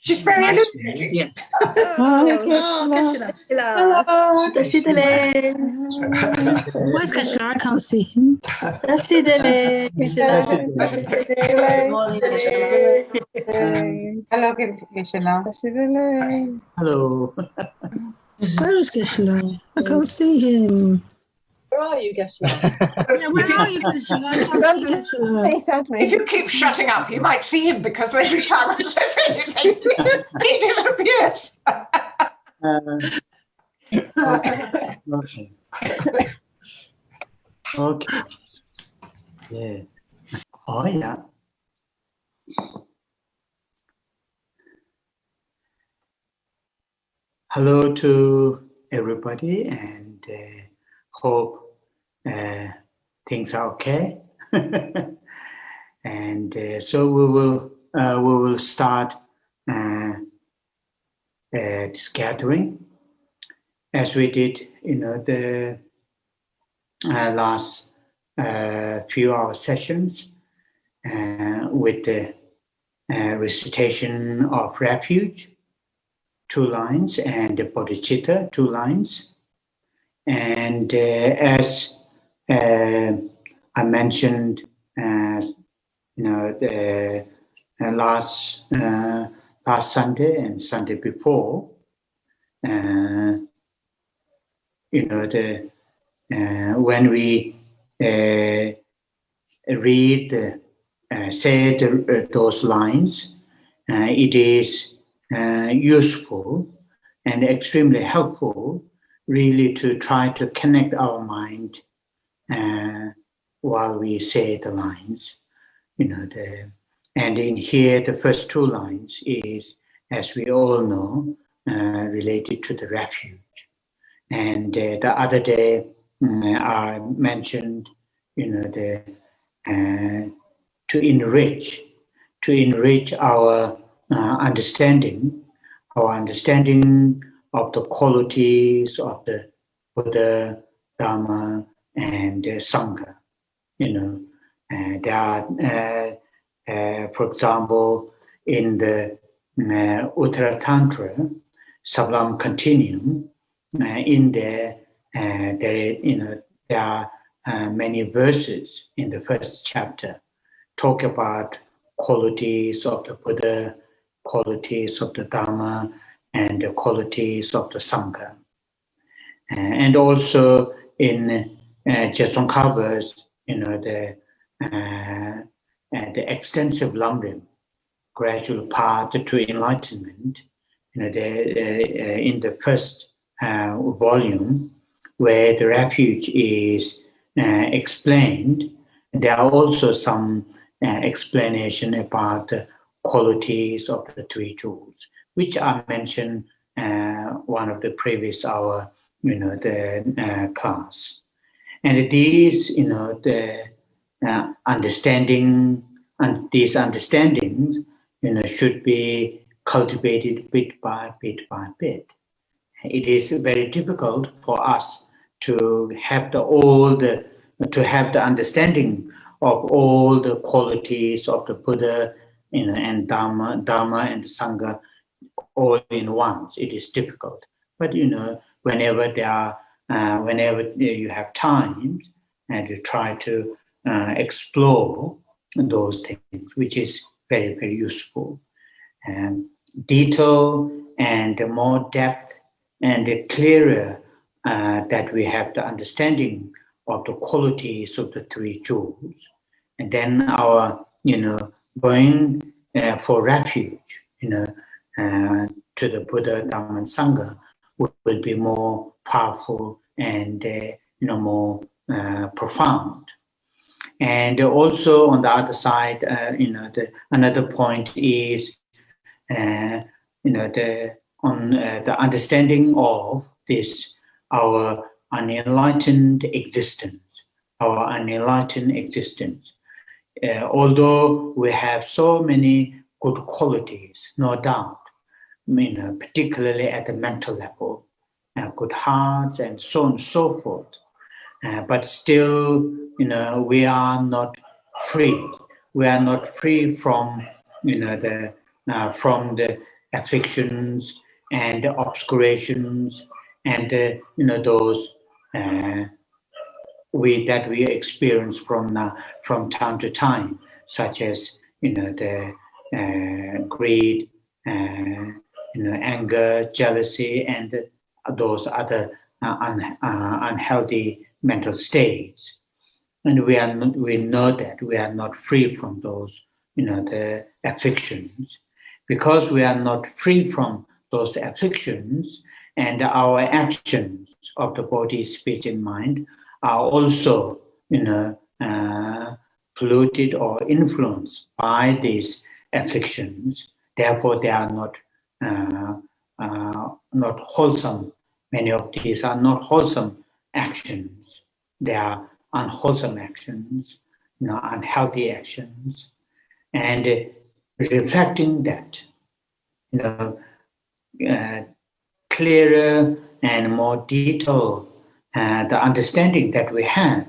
She's very illuminating. Yeah. Where's Geshe? I can't see him. Hello, Geshe. Hello. Where is Geshe? I can't see him. Where are you, Geshe? Yeah, where are you, Geshe? I can't see Geshe. If you keep shutting up, you might see him, because every time I says anything, he disappears. Okay. Okay. Yes. Oh, yeah. Hello to everybody, and hope things are okay. And so we will start this gathering as we did, the last few hour sessions with the recitation of refuge, 2 lines, and the bodhicitta, 2 lines. And as I mentioned, the last Sunday and Sunday before, when we read, say those lines, it is useful and extremely helpful, really, to try to connect our mind while we say the lines. And in here, the first 2 lines is, as we all know, related to the refuge. And the other day, I mentioned, to enrich our understanding of the qualities of the Buddha, Dharma, and Sangha. There are, for example, in the Uttara Tantra, Sublime Continuum, in there, there are many verses in the first chapter talk about qualities of the Buddha, qualities of the Dharma, and the qualities of the Sangha. And also in Jetsun Drakpa, the extensive lumbering, gradual path to enlightenment, in the first volume, where the refuge is explained, there are also some explanation about the qualities of the 3 jewels, which I mentioned one of the previous hour, the class. And these, the understanding, and these understandings, should be cultivated bit by bit by bit. It is very difficult for us to have the understanding of all the qualities of the Buddha, and Dharma and Sangha all in once. It is difficult. But whenever you have time, and you try to explore those things, which is very, very useful. And detail and the more depth and the clearer that we have the understanding of the qualities of the 3 jewels, and then our going for refuge to the Buddha, Dharma, and Sangha will be more powerful and more profound. And also on the other side, another point is the understanding of this, our unenlightened existence, although we have so many good qualities, no doubt, particularly at the mental level, good hearts and so on and so forth. But still, we are not free. we are not free from, from the afflictions and the obscurations and those that we experience from time to time, such as the greed, anger, jealousy, and those other unhealthy mental states. And we know that we are not free from those, the afflictions. Because we are not free from those afflictions, and our actions of the body, speech, and mind are also, polluted or influenced by these afflictions. Therefore, they are not wholesome. Many of these are not wholesome actions. They are unwholesome actions, unhealthy actions, and reflecting that, clearer and more detailed the understanding that we have,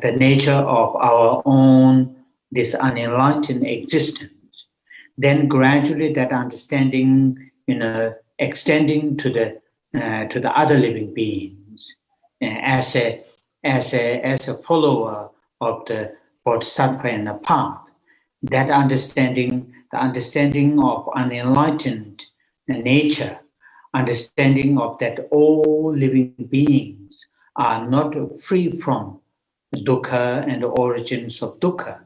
the nature of our own, this unenlightened existence, then gradually that understanding, extending to the other living beings, as a follower of the bodhisattva and the path, that understanding, the understanding of unenlightened nature, understanding of that all living beings are not free from dukkha and the origins of dukkha,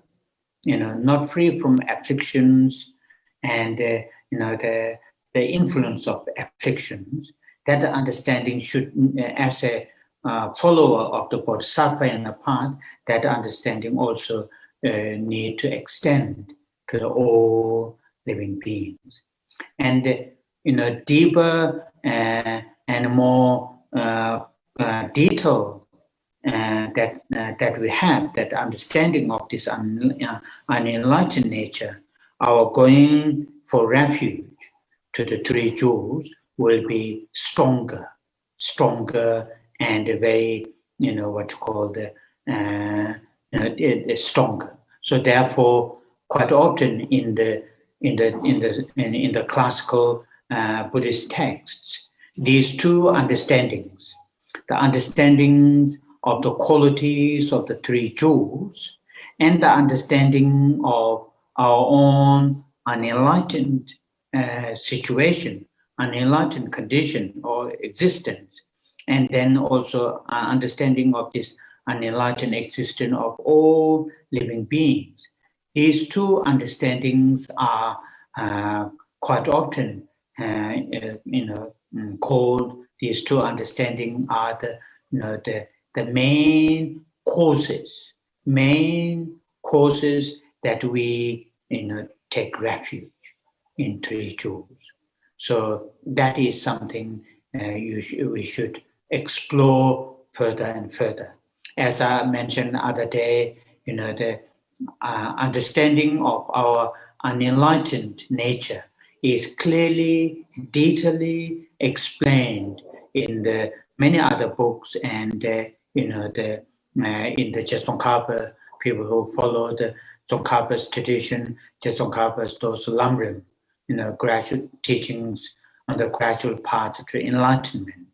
not free from afflictions and the influence of afflictions. That understanding should, as a follower of the bodhisattva and the path, that understanding also need to extend to all living beings. And deeper and more detailed that we have, that understanding of this unenlightened nature, our going for refuge to the three jewels will be stronger and very, what you call stronger. So therefore, quite often in the classical Buddhist texts, these two understandings, the understandings of the qualities of the three jewels and the understanding of our own unenlightened situation, unenlightened condition or existence, and then also understanding of this unenlightened existence of all living beings. These two understandings are quite often, called. These two understandings are the main causes that we take refuge in three jewels. So that is something we should explore further and further. As I mentioned the other day, the understanding of our unenlightened nature is clearly, detailedly explained in the many other books, and in the Tsongkhapa, people who follow the Tsongkhapa's tradition, Tsongkhapa's those Lamrim, gradual teachings on the gradual path to enlightenment.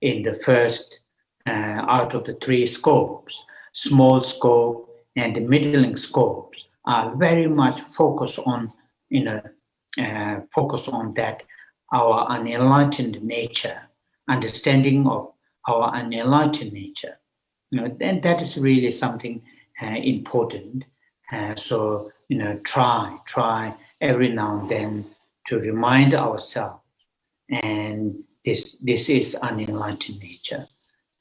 In the first out of the three scopes, small scope and the middling scopes are very much focused on, that our unenlightened nature, understanding of our unenlightened nature. And that is really something important. So, try every now and then to remind ourselves, and this is unenlightened nature,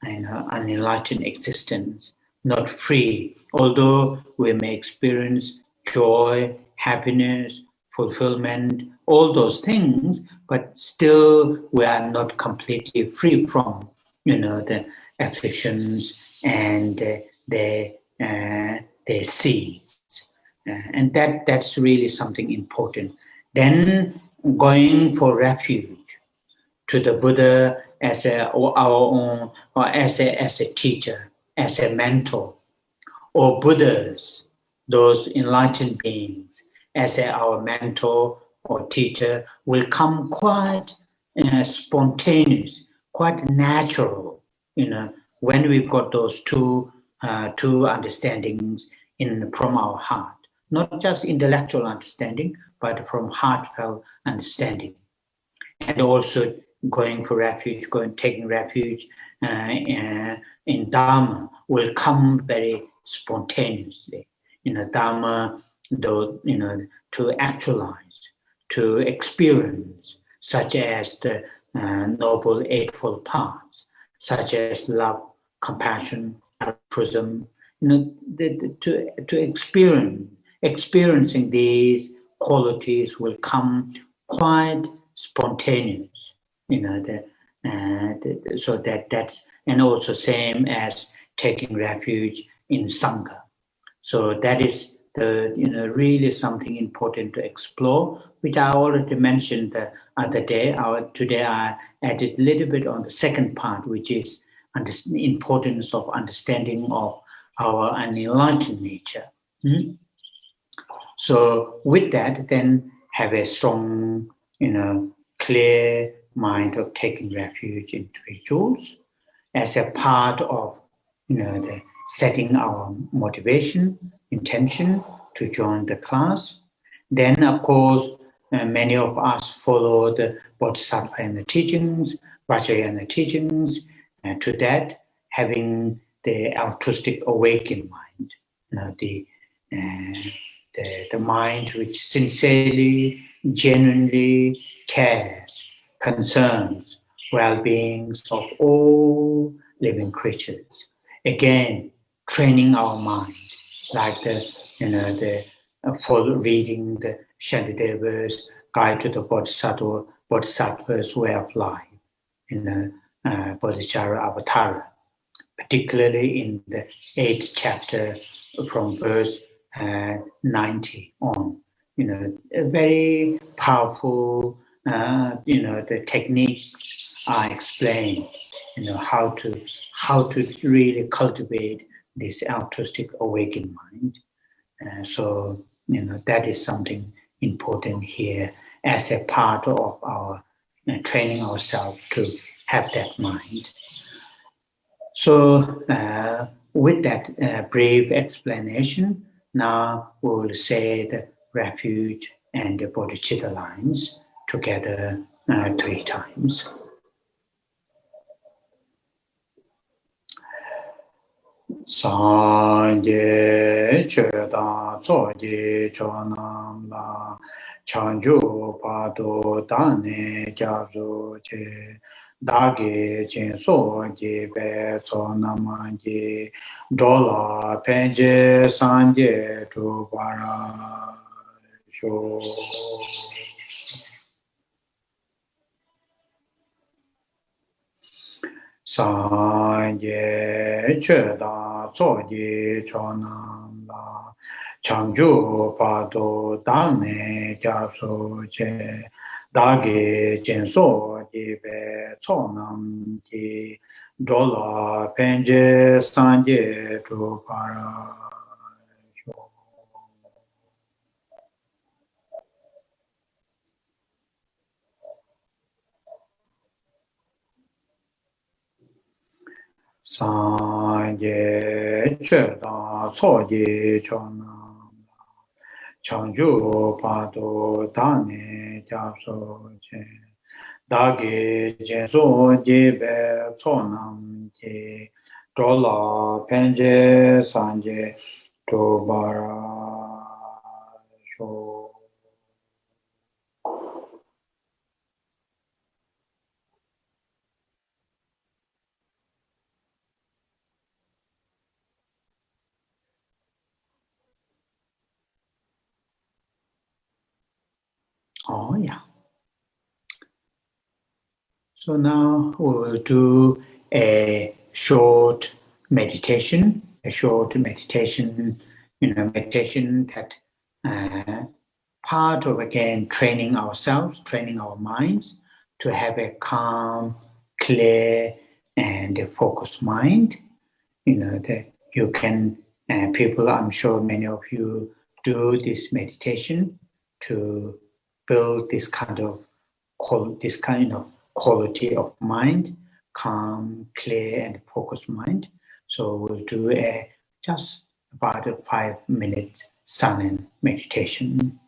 unenlightened existence, not free. Although we may experience joy, happiness, fulfillment, all those things, but still we are not completely free from, the afflictions and their seeds. And that's really something important. Then going for refuge to the Buddha as our own, or as a teacher, as a mentor, or Buddhas, those enlightened beings as our mentor or teacher will come quite spontaneous, quite natural, when we've got those two understandings from our heart, not just intellectual understanding, but from heartfelt understanding. And also going for refuge, taking refuge in Dharma will come very spontaneously. Dharma, to actualize, to experience, such as the Noble Eightfold Paths, such as love, compassion, altruism, to experiencing these qualities will come quite spontaneous, so that's, and also same as taking refuge in Sangha. So that is really something important to explore, which I already mentioned the other day. Today I added a little bit on the second part, which is the importance of understanding of our enlightened nature. So with that, then have a strong, clear mind of taking refuge in rituals as a part of, the setting our motivation, intention to join the class. Then, of course, many of us follow the bodhisattva and the teachings, Vajrayana teachings, and to that, having the altruistic awakened mind, the mind which sincerely, genuinely cares, concerns well-beings of all living creatures. Again, training our mind, like for reading the Shantideva's Guide to the Bodhisattva's Way of Life in Bodhicharya Avatara, particularly in the 8th chapter from verse 90 on. A very powerful, the techniques are explained, how to really cultivate this altruistic awakened mind. So, that is something important here as a part of our training ourselves to have that mind. So, with that brief explanation, now we will say the refuge and the bodhicitta lines together 3 times. Sanje chöda soje chonam la chanju pado dane gyabzo che dage chen soje be sonamanje dola penje sanje chubara sho. Sanje chöda soje chonam la chanju pado dane gyabso che dage chen soje be sonam ki dola penje sanje chubara sho. Sanje chöda soje chonam chanju pado dane gyabso che dage chen soje be sonam ki dola penje sanje chubara sho. Oh, yeah. So now we will do a short meditation, meditation that part of, again, training ourselves, training our minds to have a calm, clear, and a focused mind. That you can And people, I'm sure many of you do this meditation to build this kind of quality of mind, calm, clear, and focused mind. So we'll do just about a 5-minute silent meditation.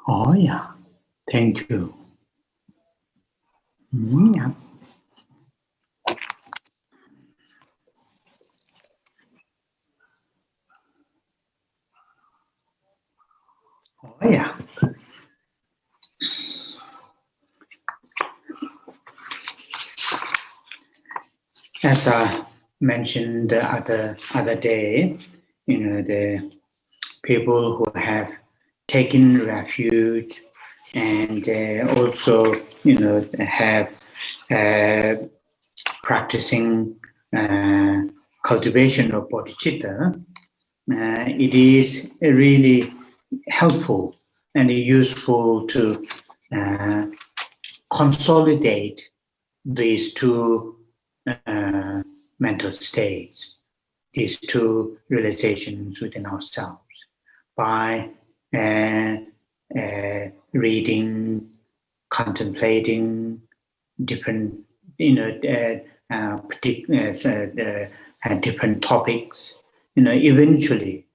Oh yeah, thank you. Yeah. Oh, yeah. As I mentioned the other day, the people who have taken refuge and also, have practicing cultivation of bodhicitta, it is really helpful and useful to consolidate these two mental states, these two realizations within ourselves by reading, contemplating different, different topics. Eventually,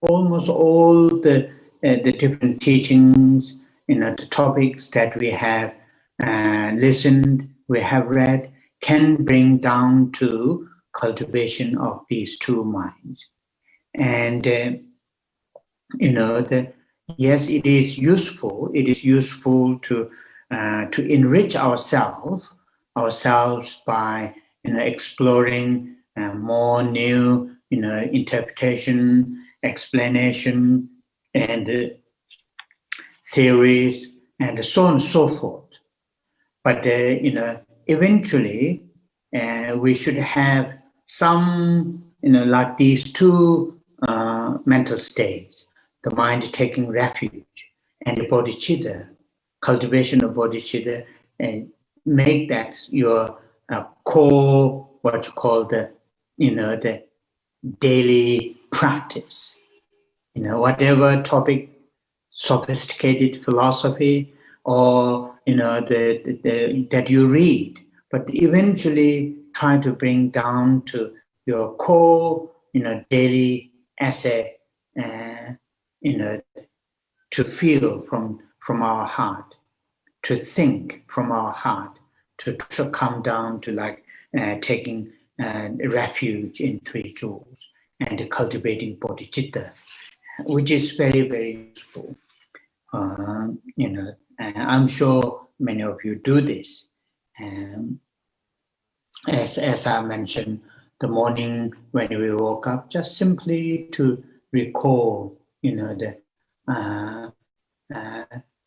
almost all the different teachings, the topics that we have listened, we have read, can bring down to cultivation of these two minds. And, yes, it is useful. It is useful to enrich ourselves by, exploring more new, interpretation, explanation, and theories, and so on and so forth. But, eventually, we should have some, like these two mental states, the mind taking refuge and the bodhicitta, cultivation of bodhicitta, and make that your core, what you call the daily practice. Whatever topic, sophisticated philosophy, or that you read, but eventually try to bring down to your core, daily essay, to feel from our heart, to think from our heart, to come down to like taking refuge in three jewels and cultivating bodhicitta, which is very, very useful. I'm sure many of you do this. As I mentioned, the morning when we woke up, just simply to recall, the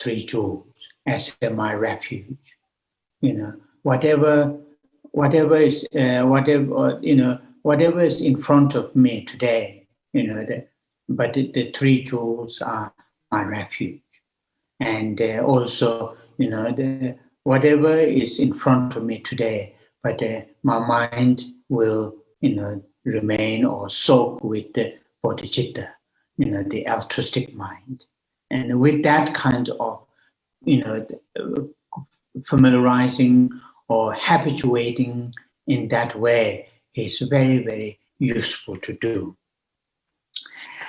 three jewels as my refuge. Whatever is whatever is in front of me today, but the three jewels are my refuge. And also, whatever is in front of me today, but my mind will, remain or soak with the bodhicitta, the altruistic mind. And with that kind of, familiarizing or habituating in that way is very, very useful to do.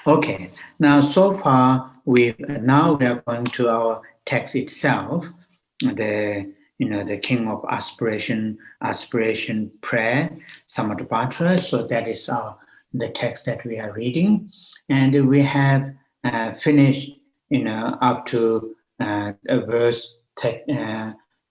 Okay, now so far we are going to our text itself, the King of Aspiration Prayer, Samantabhadra. So that is the text that we are reading, and we have finished, up to verse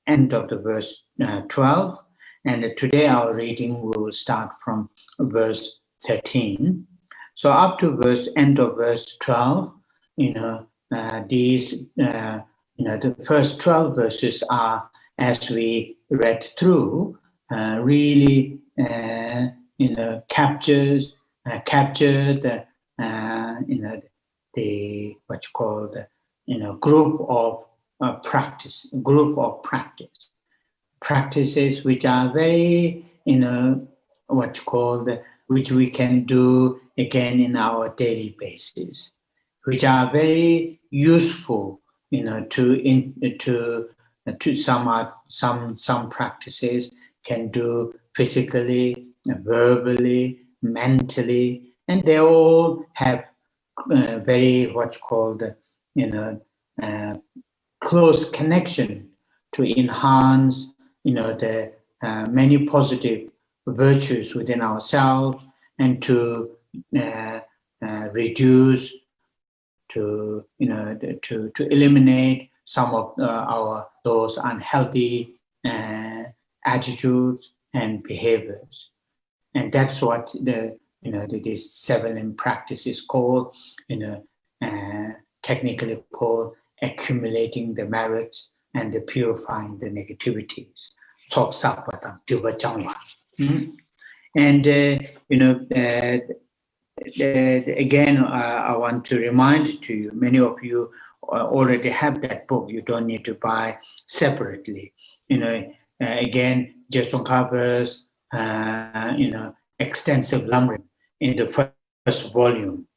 end of the verse 12, and today our reading will start from verse 13. So up to end of verse 12, these, the first 12 verses are, as we read through, really, capture the, the what you call the, group of practices which are very, what you call the, which we can do again in our daily basis, which are very useful, to some practices can do physically, verbally, mentally, and they all have very what you call the, close connection to enhance, the many positive virtues within ourselves, and to reduce to eliminate some of those unhealthy attitudes and behaviors. And that's what this 7 practice is called, technically called accumulating the merits and purifying the negativities. And again, I want to remind to you, many of you already have that book. You don't need to buy separately. Again, Jetsun Drakpa's extensive lumbering in the first volume,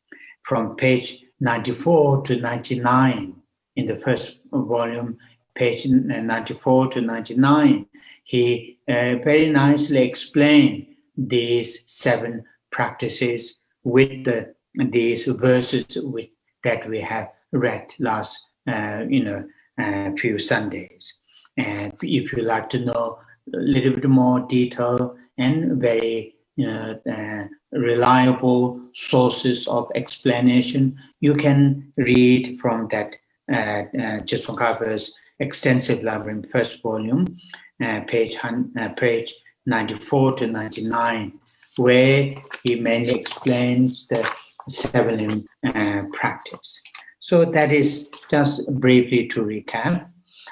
from page 94 to 99. In the first volume, page 94 to 99, he very nicely explained these 7 practices with these verses that we have read last few Sundays. And if you like to know a little bit more detail and very reliable sources of explanation, you can read from that Jetsun Drakpa's extensive lumbering first volume, page 94 to 99, where he mainly explains the 7 practice. So that is just briefly to recap.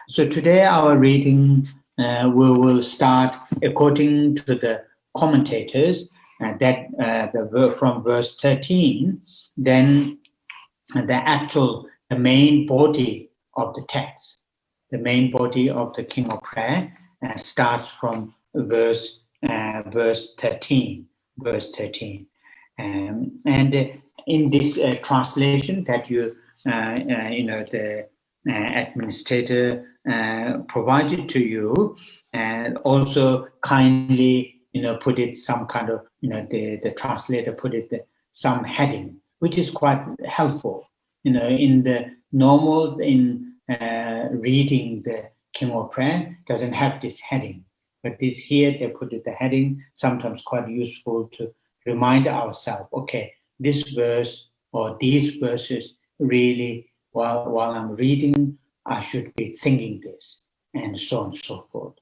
So today our reading, we will start according to the commentators, from verse 13, then the main body of the text, the main body of the King of Prayer starts from verse 13. And in this translation that the administrator provided to you, and also kindly put it some kind of the translator put it some heading, which is quite helpful. In the normal reading the King of Prayer doesn't have this heading, but this here they put it the heading, sometimes quite useful to remind ourselves, okay, this verse or these verses really, while I'm reading, I should be thinking this, and so on and so forth.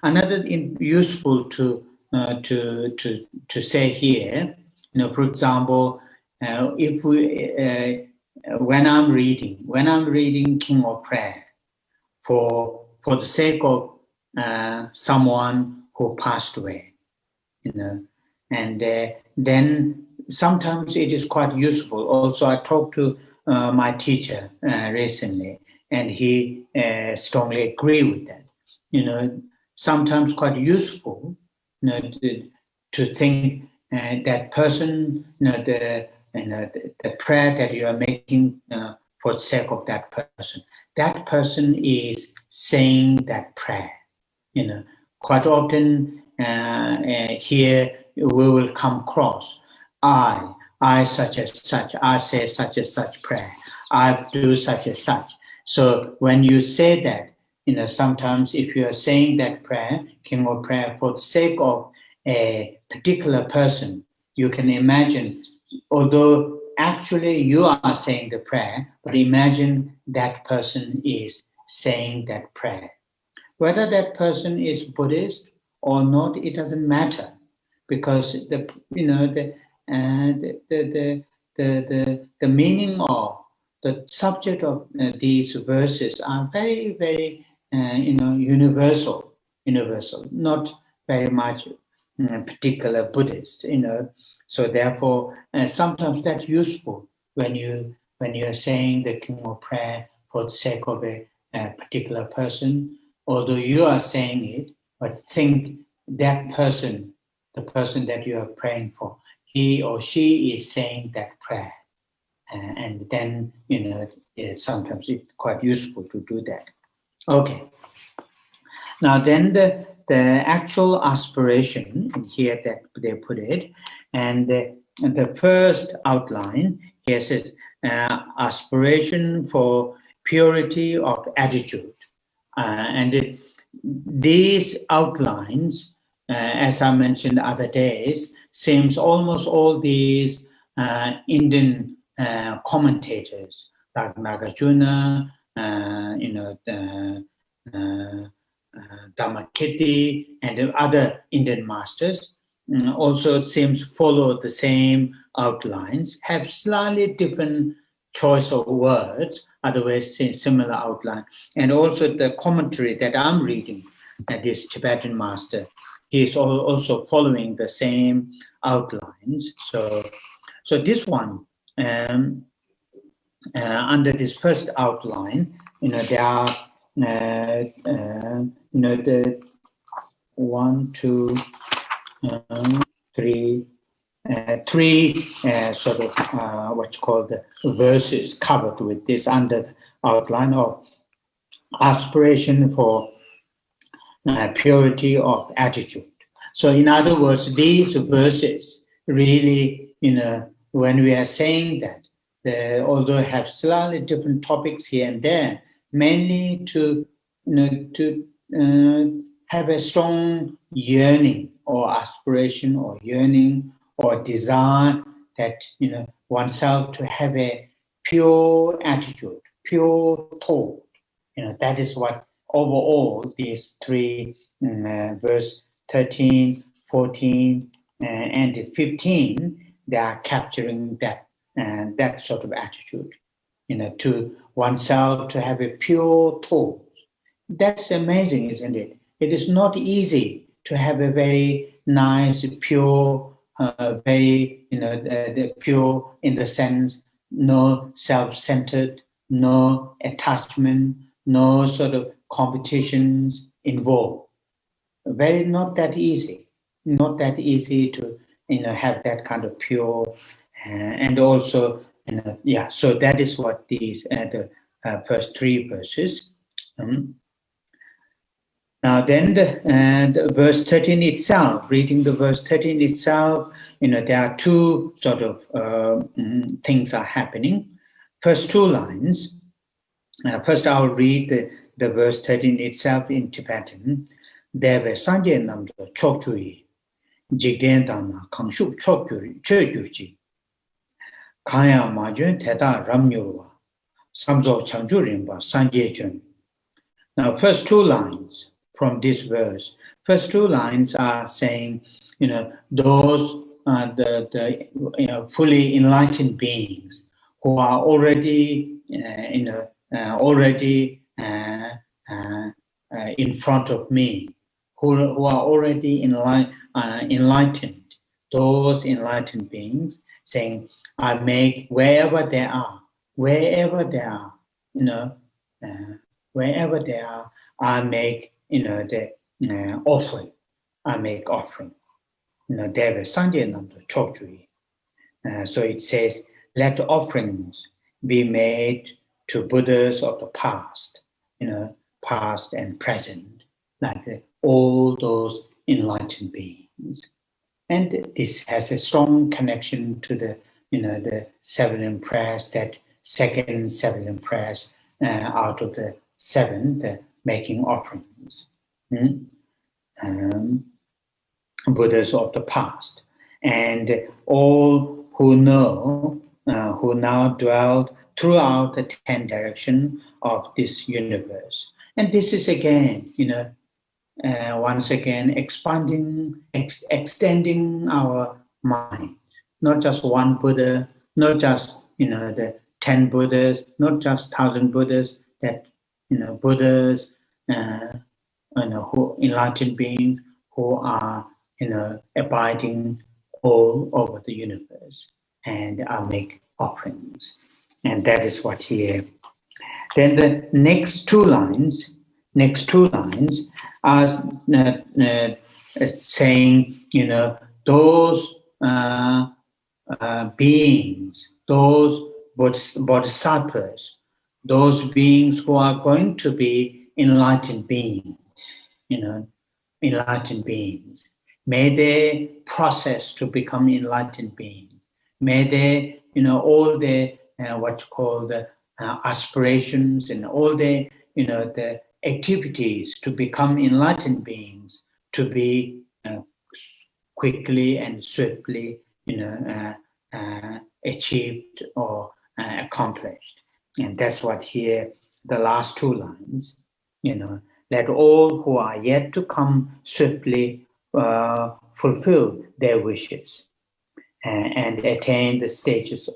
Another useful to say here, for example, if we when I'm reading King of Prayer for the sake of someone who passed away, and then sometimes it is quite useful. Also, I talked to my teacher recently, and he strongly agreed with that. Sometimes quite useful, to think that person, the prayer that you are making for the sake of that person is saying that prayer. Quite often here we will come across, I such as such, I say such as such prayer, I do such as such. So when you say that, sometimes if you are saying that prayer, King of Prayer, for the sake of a particular person, you can imagine, although actually you are saying the prayer, but imagine that person is saying that prayer. Whether that person is Buddhist or not, it doesn't matter, because the meaning of the subject of these verses are very, very universal, not very much particular Buddhist, So therefore, sometimes that's useful when you are saying the King of Prayer for the sake of a particular person, although you are saying it, but think that person, the person that you are praying for, he or she is saying that prayer, and then sometimes it's quite useful to do that. Okay. Now then the actual aspiration here that they put it, and the first outline here says aspiration for purity of attitude, and these outlines, as I mentioned other days, seems almost all these Indian commentators like Nagarjuna, Dhammakirti, and the other Indian masters also seems to follow the same outlines, have slightly different choice of words, otherwise similar outline. And also the commentary that I'm reading, this Tibetan master, he is also following the same outlines. So this one, under this first outline, there are, the 1, 2, 3, three sort of what's called the verses covered with this under the outline of aspiration for purity of attitude. So in other words, these verses really, when we are saying that, although have slightly different topics here and there, mainly to have a strong yearning or aspiration or yearning or desire that oneself to have a pure attitude, pure thought. That is what overall these three verse 13, 14, and 15, they are capturing that that sort of attitude, to oneself to have a pure thought. That's amazing, isn't it? It is not easy to have a very nice, pure, very, pure in the sense, no self-centered, no attachment, no sort of competitions involved. Very not that easy. Not that easy to, have that kind of pure, and also, so that is what these, the first three verses. Now then the verse 13 itself, reading the verse 13 itself, there are two sort of things are happening. First two lines, first I'll read the verse 13 itself in Tibetan. Deve sanje namdo chokchui, jigden dana kangshuk chokyurji, kaya majun teta ramyowa, samzo changjurimba sanje chun. Now first two lines from this verse, first two lines are saying, those the fully enlightened beings who are already, already in front of me, who are already enlightened, those enlightened beings, saying, I make wherever they are, wherever they are, I make, the offering. I make offering. Deva sanje namdo chokchui. So it says, let offerings be made to Buddhas of the past, past and present, like all those enlightened beings. And this has a strong connection to the, the seven prayers, that second seven prayers out of the seven, the making offerings. Buddhas of the past. And all who know, who now dwell throughout the 10 directions of this universe. And this is again, once again, expanding, extending our mind. Not just one Buddha, not just, the 10 Buddhas, not just 1,000 Buddhas, that, Buddhas, who enlightened beings who are, abiding all over the universe, and I make offerings. And that is what here. Then the next two lines are saying, those beings, those bodhisattvas, those beings who are going to be enlightened beings, enlightened beings. May they process to become enlightened beings. May they, all the what you call the aspirations and all the, the activities to become enlightened beings to be quickly and swiftly, achieved or accomplished. And that's what here, the last two lines, let all who are yet to come swiftly fulfill their wishes and attain the stages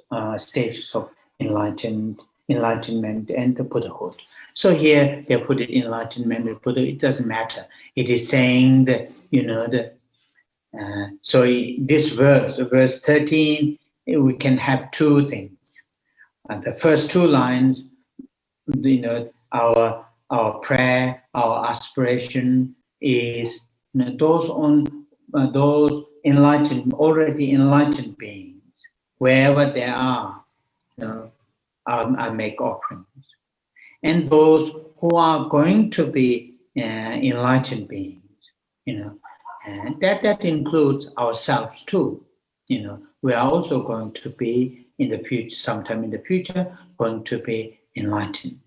of enlightenment and the Buddhahood. So here they put it enlightenment and Buddha. It doesn't matter. It is saying that so this verse 13, we can have two things. The first two lines, our prayer, our aspiration is those already enlightened beings, wherever they are, I make offerings. And those who are going to be enlightened beings, and that includes ourselves too. We are also going to be in the future, sometime in the future, going to be enlightened,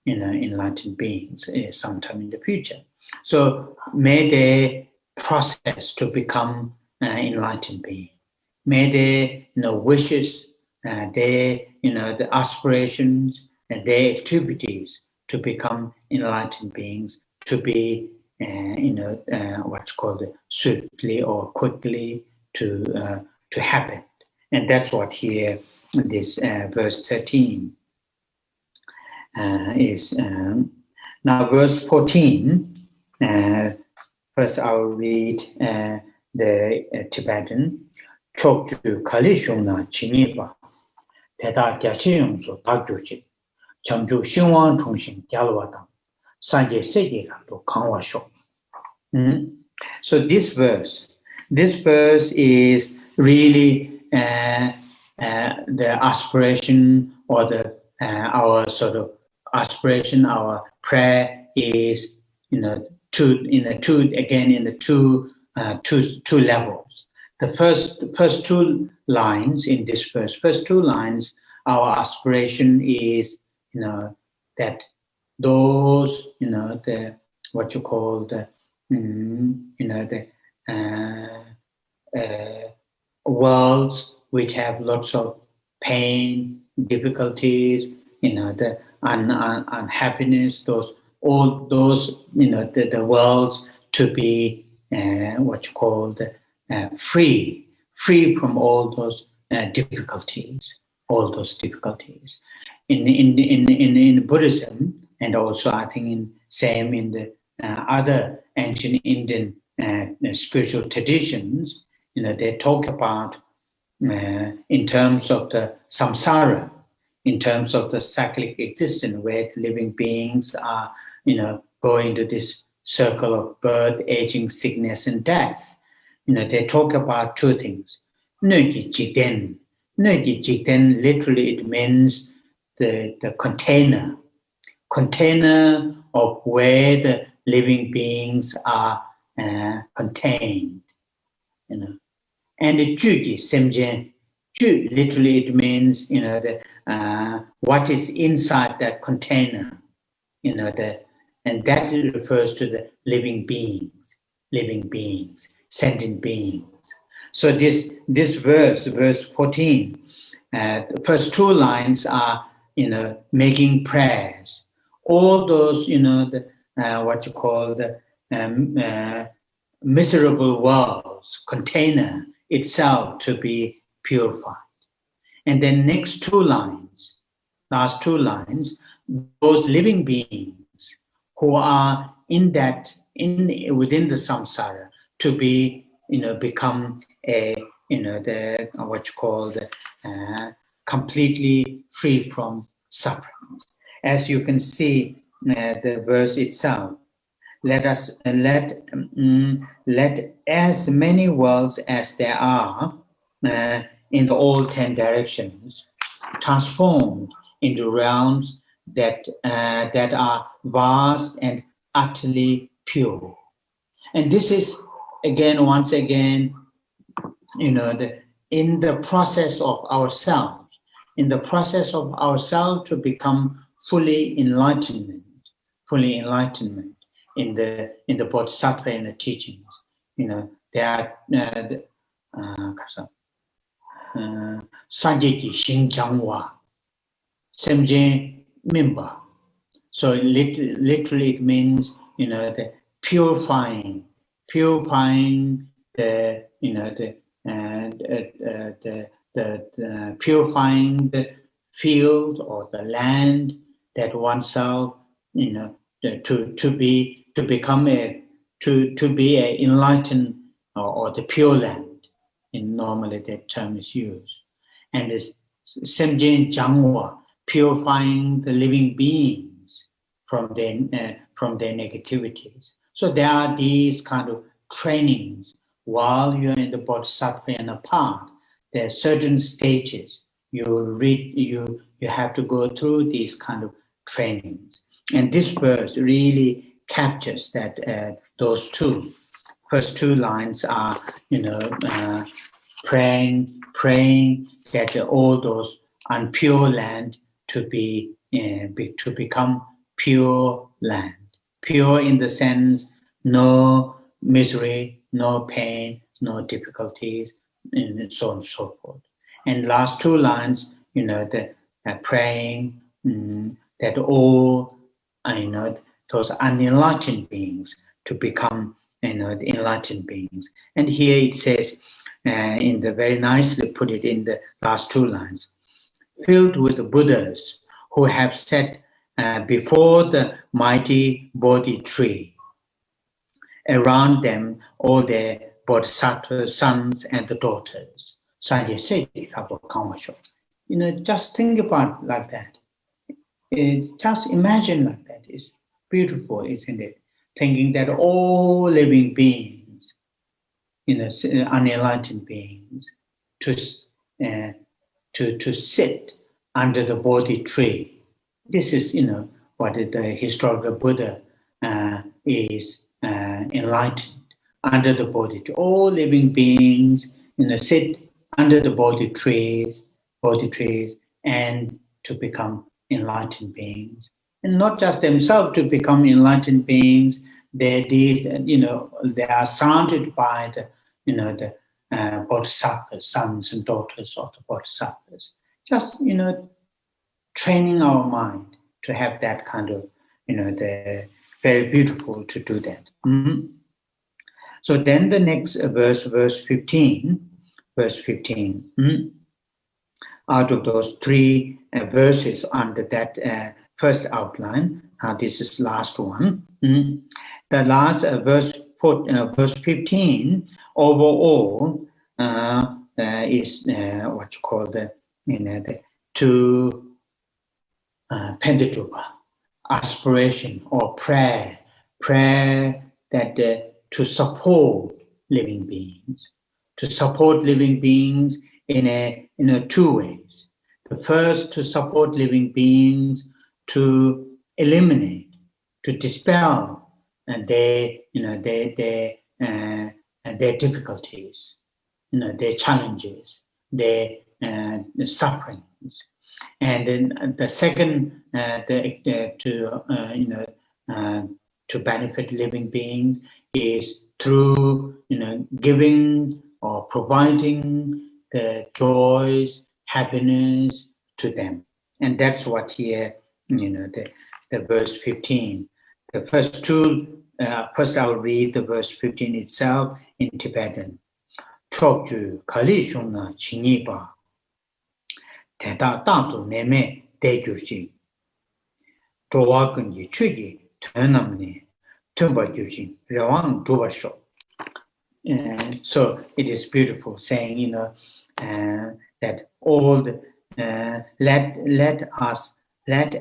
enlightened beings sometime in the future. So may they process to become enlightened beings. May their wishes, the aspirations, and their activities to become enlightened beings, to be what's called swiftly or quickly to happen. And that's what here this verse 13 is. Now verse 14, first I will read the Tibetan. Chokju kalishuna chinipa teta gyachiyongso dagyochi chamju shinwan chungshin gyalwadam sanje sege rato kangwa shok. So this verse is really the aspiration, or our sort of aspiration, our prayer is in the two levels. The first two lines in this verse, our aspiration is that those the what you call the worlds which have lots of pain, difficulties, the unhappiness, all those the worlds to be what you call the free from all those difficulties. In Buddhism, and also I think in the other ancient Indian spiritual traditions, they talk about in terms of the samsara, in terms of the cyclic existence, where living beings are, go into this circle of birth, aging, sickness, and death. They talk about two things. Nögi jikden. Nögi jikden, literally it means the container of where the living beings are contained. And the juji semjen, ju literally it means what is inside that container, and that refers to the living beings, sentient beings. So this verse 14, the first two lines are making prayers. All those what you call the miserable worlds, container itself to be purified. And then last two lines, those living beings who are within the samsara to be, become what you call the completely free from suffering. As you can see, the verse itself, let as many worlds as there are in the all 10 directions transformed into realms that are vast and utterly pure. And this is once again, in the process of ourselves, to become fully enlightenment in the bodhisattva and the teachings. There are Sanjeki Xinjiangwa, Semjen Mimba. So literally it means, the purifying the, the purifying the field or the land that oneself, to become to be a enlightened or the pure land. And normally that term is used. And this Semjen Jangwa, purifying the living beings from their negativities. So there are these kind of trainings while you're in the bodhisattva path. There are certain stages you have to go through these kind of trainings. And this verse really captures that those first two lines are, praying that all those unpure land to become pure land. Pure in the sense, no misery, no pain, no difficulties, and so on and so forth. And last two lines, praying that all, those unenlightened beings to become, the enlightened beings. And here it says, very nicely put it in the last two lines, filled with the Buddhas who have sat before the mighty Bodhi tree. Around them, all their bodhisattva sons and the daughters. Just think about it like that. Just imagine like that. It's beautiful, isn't it? Thinking that all living beings, unenlightened beings, to sit under the Bodhi tree. This is, what the historical Buddha is enlightened under the Bodhi tree. All living beings, sit under the Bodhi trees, and to become enlightened beings. And not just themselves to become enlightened beings, they are surrounded by the bodhisattvas, sons and daughters of the bodhisattvas. Just, training our mind to have that kind of, very beautiful to do that. Mm-hmm. So then the next verse 15, mm-hmm. Out of those three verses under that first outline, this is last one. Mm-hmm. The last verse 15 overall is what you call the two Pentatupa, aspiration or prayer that to support living beings, in two ways. The first, to support living beings to eliminate, to dispel their difficulties, their challenges, their sufferings. And then the second, to benefit living beings is through giving or providing the joys, happiness to them. And that's what here, the verse 15. The first two, first I'll read the verse 15 itself in Tibetan. Chokju kali shungna chinipa teta tatu neme degyurji chowa kunji chuji tönamne tumba gyurji rewang dubarsho. So it is beautiful saying, that all the, let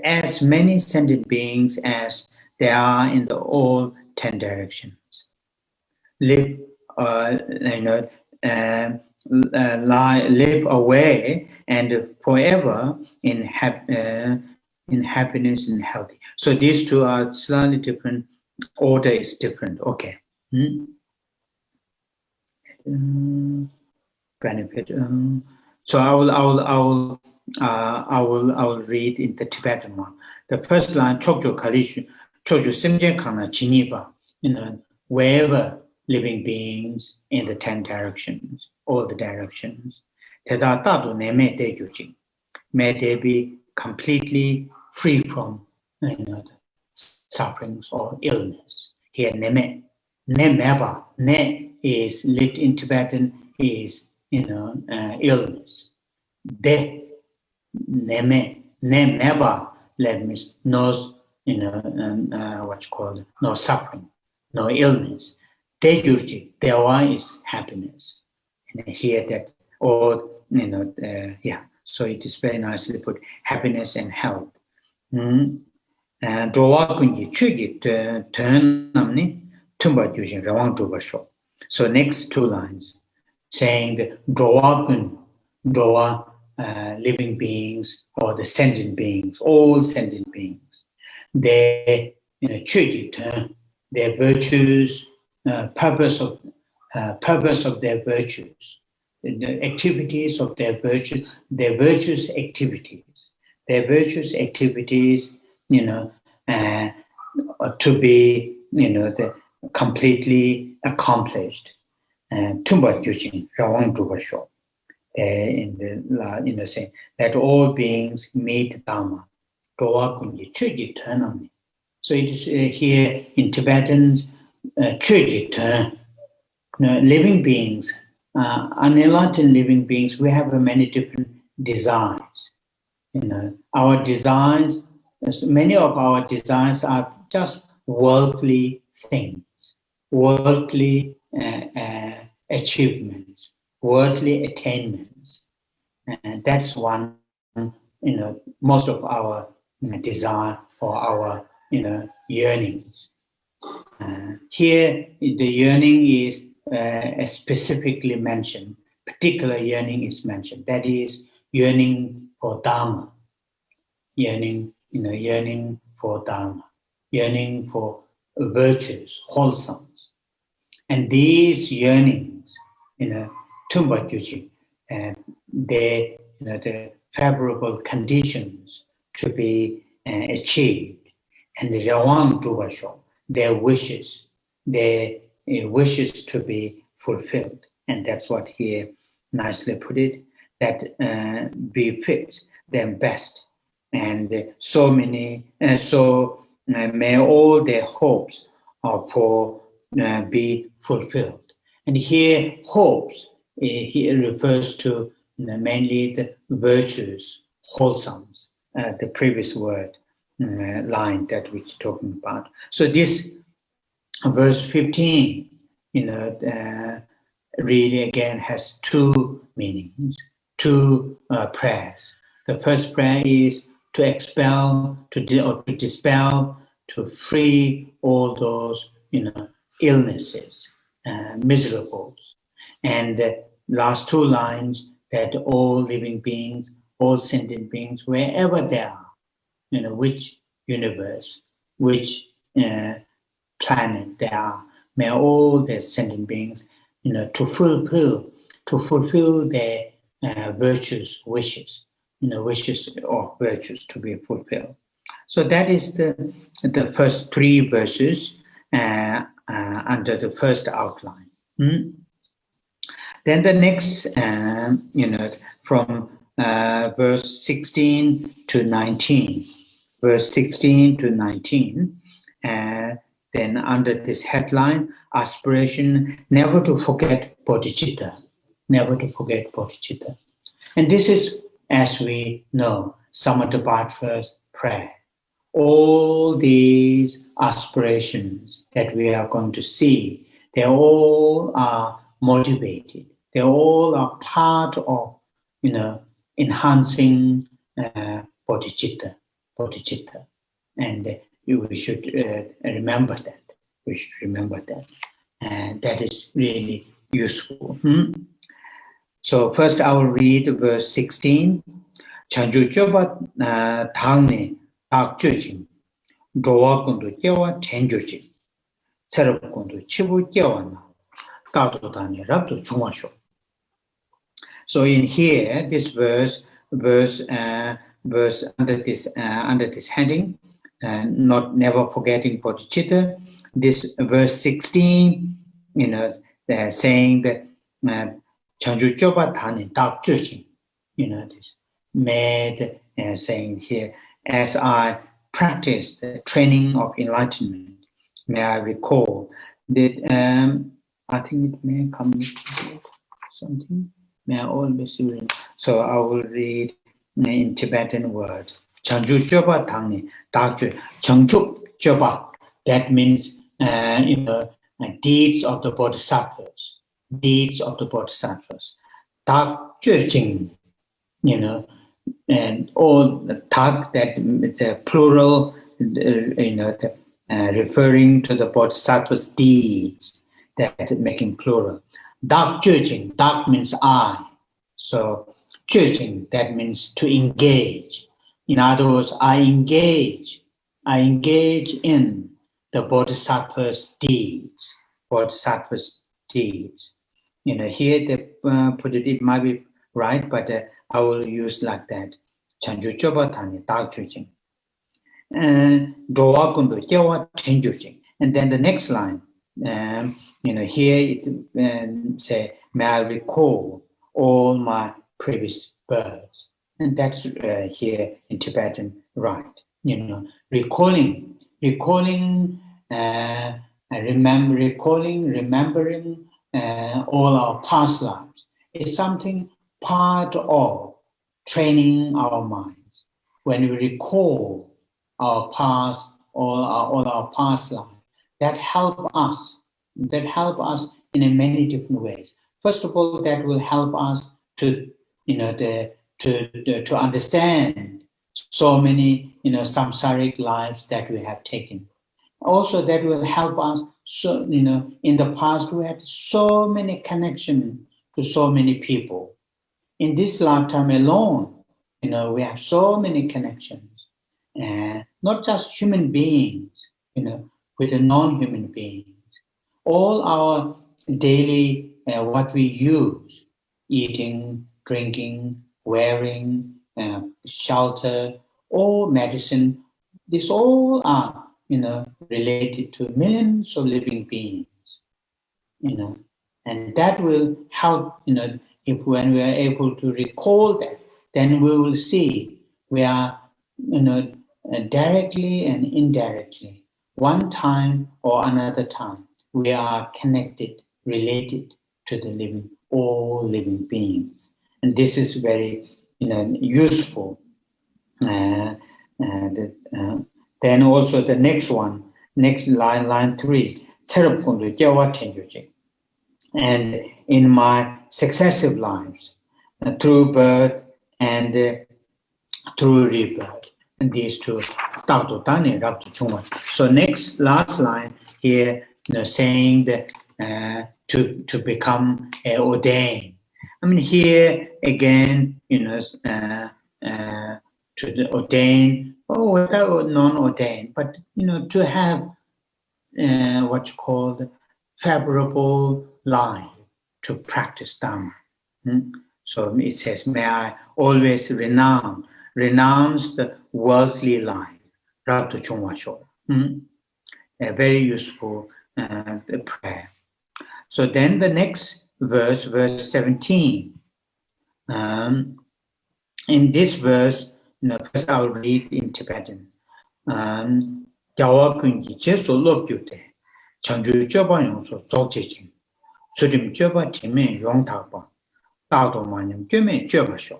as many sentient beings as there are in the all 10 directions live, live away and forever in happiness and healthy. So these two are slightly different. Order is different. Okay. Benefit. So I will read in the Tibetan one. The first line, Chokjo Kalishu, Chokjo Simjen Kana Chiniba, wherever living beings in the 10 directions, all the directions, Teda tatu neme te gyuchi. May they be completely free from the sufferings or illness. Here, neme, nemeba, ne is lit in Tibetan is illness. De neme, nemeba, that means no no suffering, no illness. De gyurji, dewa is happiness. And here that all so it is very nicely put, happiness and health. And so next two lines, saying that living beings or the sentient beings, all sentient beings, their virtues, purpose of their virtues, the activities of their virtues, their virtuous activities, to be completely accomplished. Tumba Yujin Rawang Dubasho. In the saying that all beings meet Dharma. So it is here in Tibetans, living beings, unenlightened living beings, we have many different desires. Our desires, many of our desires are just worldly things, worldly achievements, worldly attainments. And that's one, most of our desire or our, yearnings. Here, the yearning is specifically mentioned, particular yearning is mentioned. That is yearning for Dharma, yearning for Dharma, yearning for virtues, wholesomes. And these yearnings, Tumba Gyuji, the favorable conditions to be achieved, and the Rawang Dubasho, their wishes to be fulfilled. And that's what here nicely put it, that befits them best. And may all their hopes for be fulfilled. And here hopes, here refers to mainly the virtues, wholesomes, the previous word line that we're talking about. So this verse 15, really again has two meanings, two prayers. The first prayer is to expel, to dispel, to free all those, illnesses, miserables. And the last two lines, that all living beings, all sentient beings, wherever they are, which universe, which planet they are, may all the sentient beings, to fulfill their virtues, wishes, wishes or virtues to be fulfilled. So that is the first three verses under the first outline. Then the next, from verse 16 to 19, then under this headline, aspiration, never to forget bodhicitta, never to forget bodhicitta. And this is, as we know, Samantabhadra's prayer. All these aspirations that we are going to see, they all are motivated. They all are part of, enhancing bodhicitta. And we should remember that. We should remember that. And that is really useful. So first I will read verse 16. Chanju choba thangne tak chujin, dowa kundu jewa tenjurji, sarab kundu chibu jewa na, tato tani rabdu chungasho. So in here, this verse under this heading, not never forgetting bodhicitta. This verse 16, they're saying that Chanju Choba Tani, dark judging. This made saying here, as I practice the training of enlightenment, may I recall that I think it may come with something. May I always read. So I will read in Tibetan words. Chanju Choba Tani, dark Chanju Choba. That means deeds of the bodhisattvas. Deeds of the bodhisattvas. Dark judging, and all the tak, that the plural, referring to the bodhisattva's deeds, that making plural. Dark judging, dark means I. So judging, that means to engage. In other words, I engage in the bodhisattva's deeds. Bodhisattva's deeds. Here they put it, it might be right, but I will use like that. Chanju Choba Tani, dark judging. And Dowa Kundu, Jawa Tenjujing. And then the next line, here it say, may I recall all my previous births. And that's here in Tibetan, right? Recalling, remembering all our past lives is something part of training our minds. When we recall our past, all our past lives, that help us in many different ways. First of all, that will help us to understand so many samsaric lives that we have taken. Also, that will help us. So in the past we had so many connections to so many people. In this lifetime alone, we have so many connections, not just human beings, with the non-human beings. All our daily, what we use, eating, drinking, wearing, shelter, all medicine, these all are, related to millions of living beings, and that will help, if when we are able to recall that, then we will see we are, directly and indirectly, one time or another time, we are connected, related to the all living beings. And this is very, useful. Then also the next line, line 3, and in my successive lives, through birth and through rebirth, and these two. So last line here, saying that to become ordained. I mean, here again, to ordain, or without non-ordained, but to have what you call the favorable life to practice Dhamma. So it says, may I always renounce the worldly life. A very useful prayer. So then the next verse 17. In this verse, first I'll read in Tibetan. Jawa kungi jeso lopyute, chanju choba yongso sokcheching, surim choba time yong takpa, tado manyam kyome choba sho.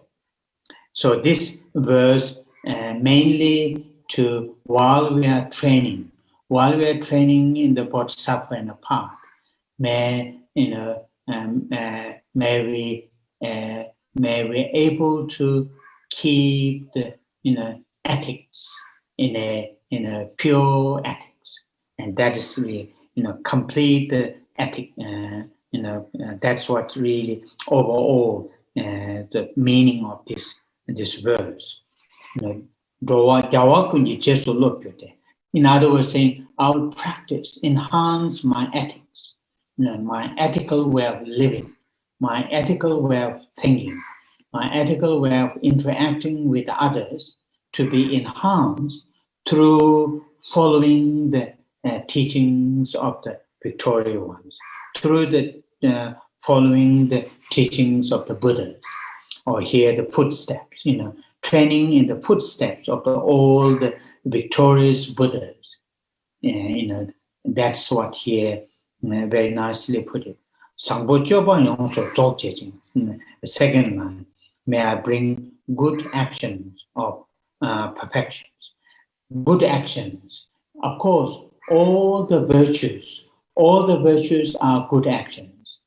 So this verse mainly to while we are training in the bodhisattva and the path, may we able to keep the ethics in a pure ethics, and that is really complete the ethic. That's what really overall the meaning of this verse. In other words, saying I will practice, enhance my ethics, my ethical way of living, my ethical way of thinking, my ethical way of interacting with others to be enhanced through following the teachings of the victorious ones, through the following the teachings of the Buddha, or here the footsteps, training in the footsteps of all the victorious Buddhas. That's what here very nicely put it. The second line, may I bring good actions of perfections. Good actions. Of course, all the virtues are good actions.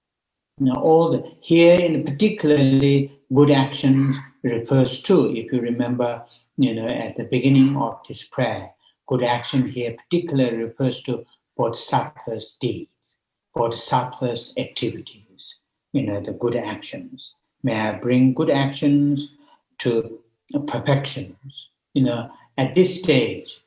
Here in particularly good actions refers to, if you remember, at the beginning of this prayer, good action here particularly refers to bodhisattva's deeds, bodhisattva's activities, the good actions. May I bring good actions to perfections. At this stage,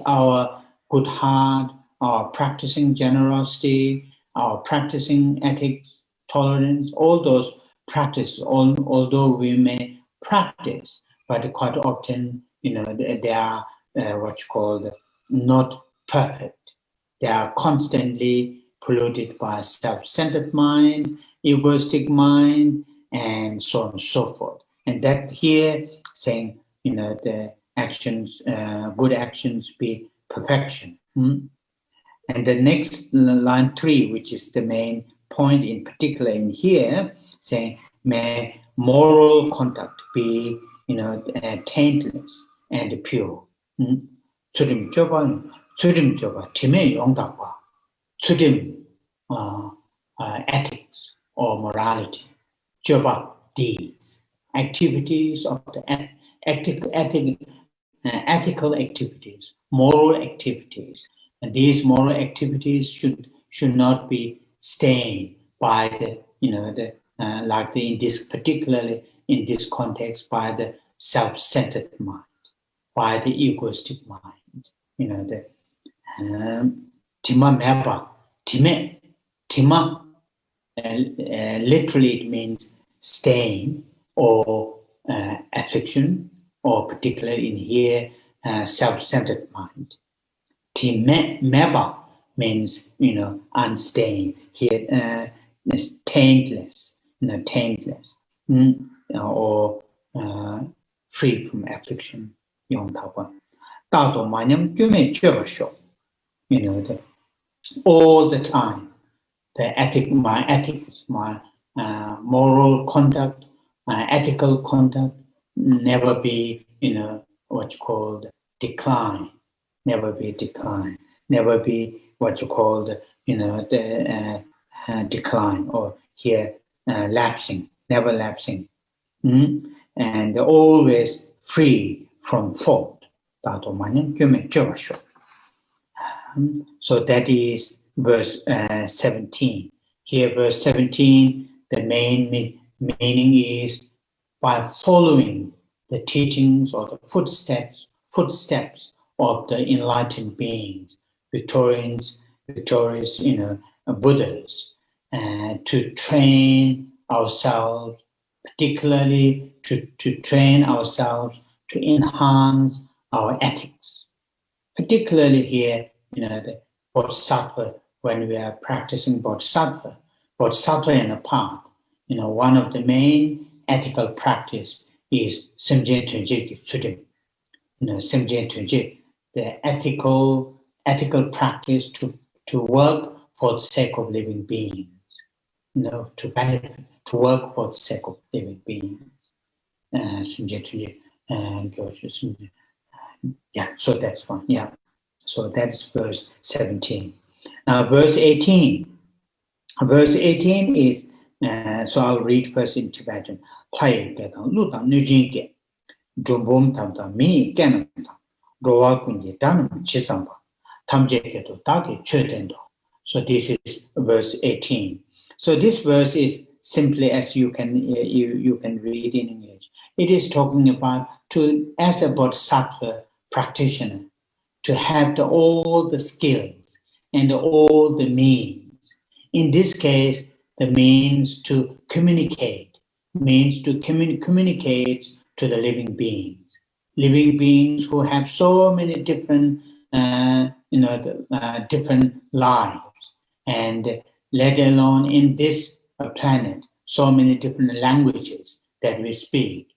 our good heart, our practicing generosity, our practicing ethics, tolerance, all those practices, although we may practice, but quite often, they are what you call not perfect. They are constantly polluted by self-centered mind, egoistic mind, and so on and so forth. And that here saying, the actions, good actions be perfection. And the next line 3, which is the main point in particular in here, saying, may moral conduct be, taintless and pure. Tsurim choba, time yongdakwa, tsurim ethics or morality, choba deeds, activities of the ethical activities, moral activities. And these moral activities should not be stained by particularly in this context, by the self-centered mind, by the egoistic mind. Tima meba, tima, literally it means stain or affliction, or particularly in here, self-centered mind. Meba means, unstained. Here, taintless, taintless, or free from affliction. All the time, my ethics, my moral conduct, ethical conduct, never be, what you call decline. Never be decline. Never be what you call decline, or here lapsing. Never lapsing, and always free from fault. So that is verse 17. Here, verse 17, the main meaning is by following the teachings or the footsteps of the enlightened beings, victorious, Buddhas, to train ourselves, particularly to train ourselves to enhance our ethics. Particularly here, the bodhisattva, when we are practicing bodhisattva in a path, one of the main ethical practice is semjen tunje ki tsudim. Semjen tunje, the ethical practice to work for the sake of living beings, to benefit, to work for the sake of living beings. Yeah, so that's one. Yeah, so that's verse 17. Now, verse 18. Verse 18 is, so I'll read first in Tibetan. So this is verse 18. So this verse is simply, as you can read in English, it is talking about as a bodhisattva practitioner, to have all the skills and all the means. In this case, the means to communicate to the living beings who have so many different, different lives, and let alone in this planet, so many different languages that we speak.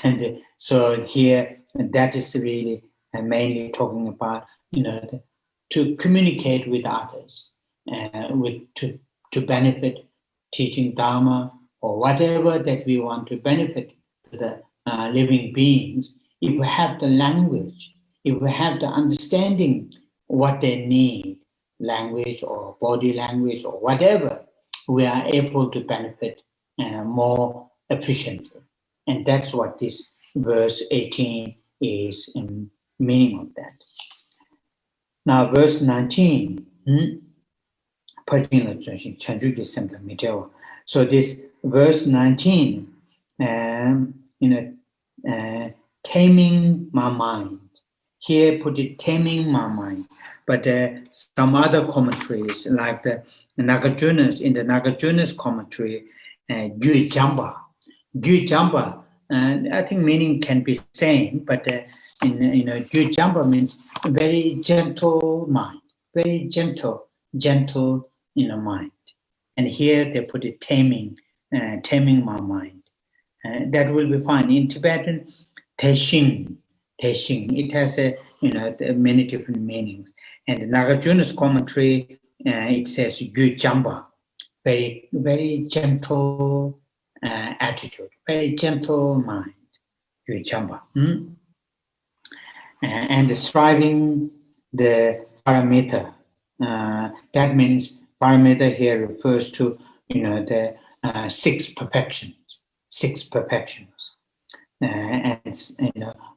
And so here, that is really mainly talking about, to communicate with others, to benefit teaching Dharma or whatever that we want to benefit to the living beings. If we have the language, if we have the understanding what they need, language or body language or whatever, we are able to benefit more efficiently. And that's what this verse 18 is in meaning of that. Now verse 19. So this verse 19, taming my mind. Here put it taming my mind. But some other commentaries, like the Nagarjuna's, in the Nagarjuna's commentary, Gyu Jamba. Gyu Jamba, I think meaning can be same, but Gyu Jamba means very gentle mind, very gentle mind. And here they put it taming my mind. That will be fine. In Tibetan, Teshin, it has many different meanings. And the Nagarjuna's commentary, it says Gyu Jamba, very, very gentle attitude, very gentle mind, Gyu Jamba. And striving the paramita. That means paramita here refers to the six perfections. And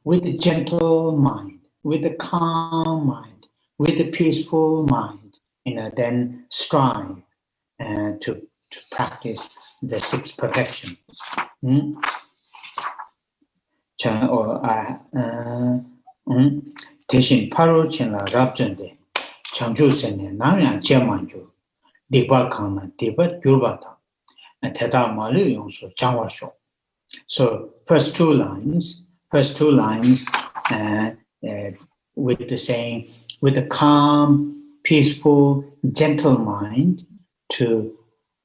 with a gentle mind, with a calm mind, with a peaceful mind, then strive to practice the six perfections. 대신 바로 친라 랍전데 창조 생에 나면 제만주 디바 강나 디바 귤바다 대다 말을 용서 장화쇼. So first two lines with the saying, with a calm, peaceful, gentle mind to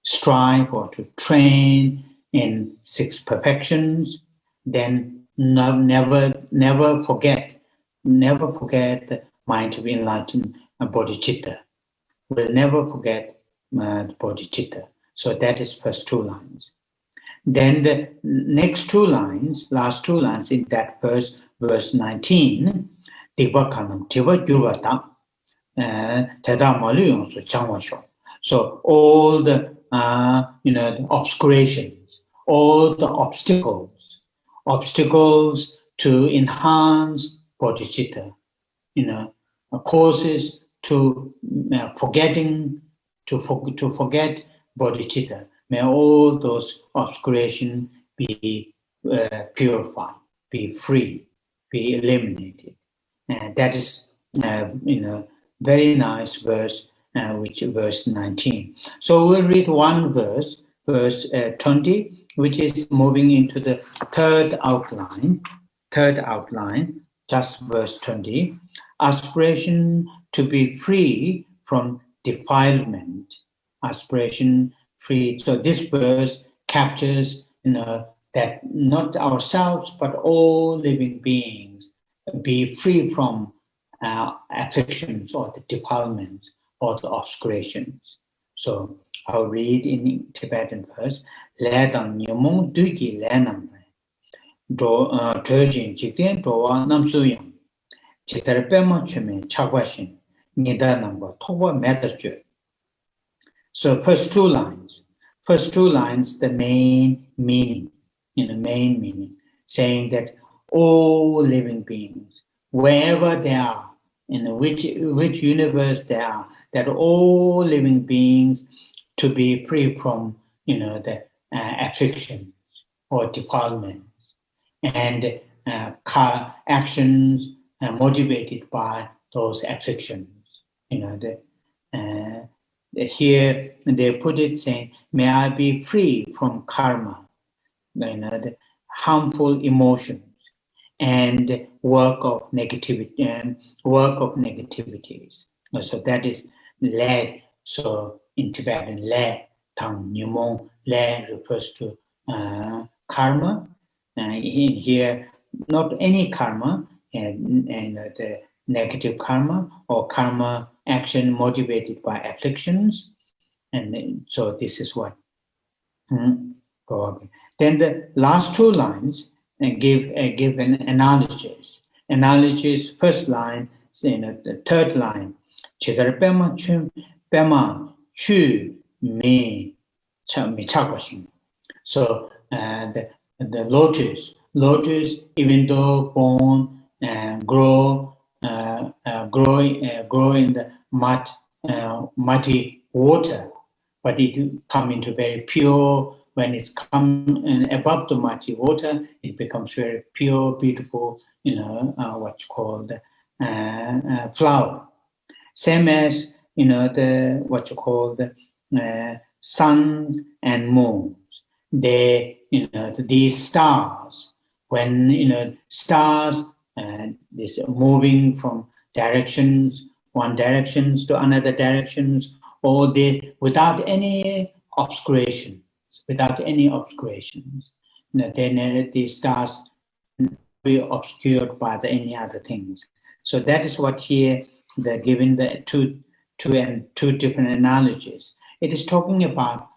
strive or to train in six perfections, then never forget the mind to be enlightened, bodhicitta. We'll never forget the bodhicitta. So that is first two lines. Then the next two lines, last two lines in that verse 19, so all the the obscurations, all the obstacles to enhance bodhicitta, causes to forgetting, to forget bodhicitta. May all those obscurations be purified, be free, be eliminated. And that is, very nice verse, which verse 19. So we'll read one verse 20, which is moving into the third outline, just verse 20. Aspiration to be free from defilement. Aspiration free. So this verse captures, that not ourselves, but all living beings be free from afflictions or the defilements or the obscurations. So I'll read in Tibetan verse. Ledang nyamong dugi lenam tojin jikten towa namsuyam chitarpema chume chagwashin nida namba towa metachu. So first two lines, the main meaning, saying that all living beings, wherever they are, in which universe they are, that all living beings to be free from, the afflictions or defilements and actions motivated by those afflictions. Here they put it saying, may I be free from karma, the harmful emotions and work of negativities. So that is led. So in Tibetan, le, tang, nyumon, le refers to karma. In here, not any karma, and the negative karma or karma action motivated by afflictions. And so this is what. Then the last two lines give an analogies. Analogies, first line, the third line. Chidar pema chu pema chu me chakoshin. So the lotus, even though born and grow in the muddy water, but it come into very pure. When it's come above the muddy water, it becomes very pure, beautiful. What you call the flower. Same as the what you call the suns and moons. They these stars. When stars this moving from one directions to another directions, or they without any obscurations, then the stars be obscured by any other things. So that is what here they're giving the two different analogies. It is talking about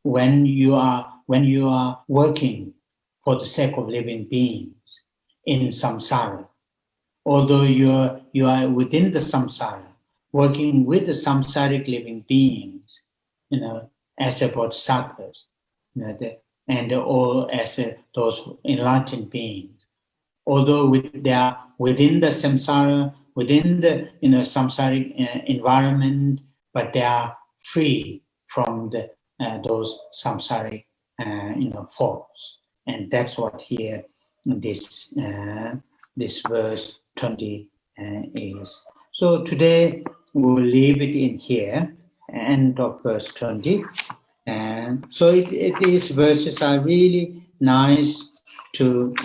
when you are working for the sake of living beings in samsara, although you are within the samsara, working with the samsaric living beings, as a bodhisattvas, and all as those enlightened beings. Although they are within the samsara, within the samsaric environment, but they are free from those samsaric faults, and that's what here this verse 20 is. So today we'll leave it in here, end of verse 20. And so these verses are really nice to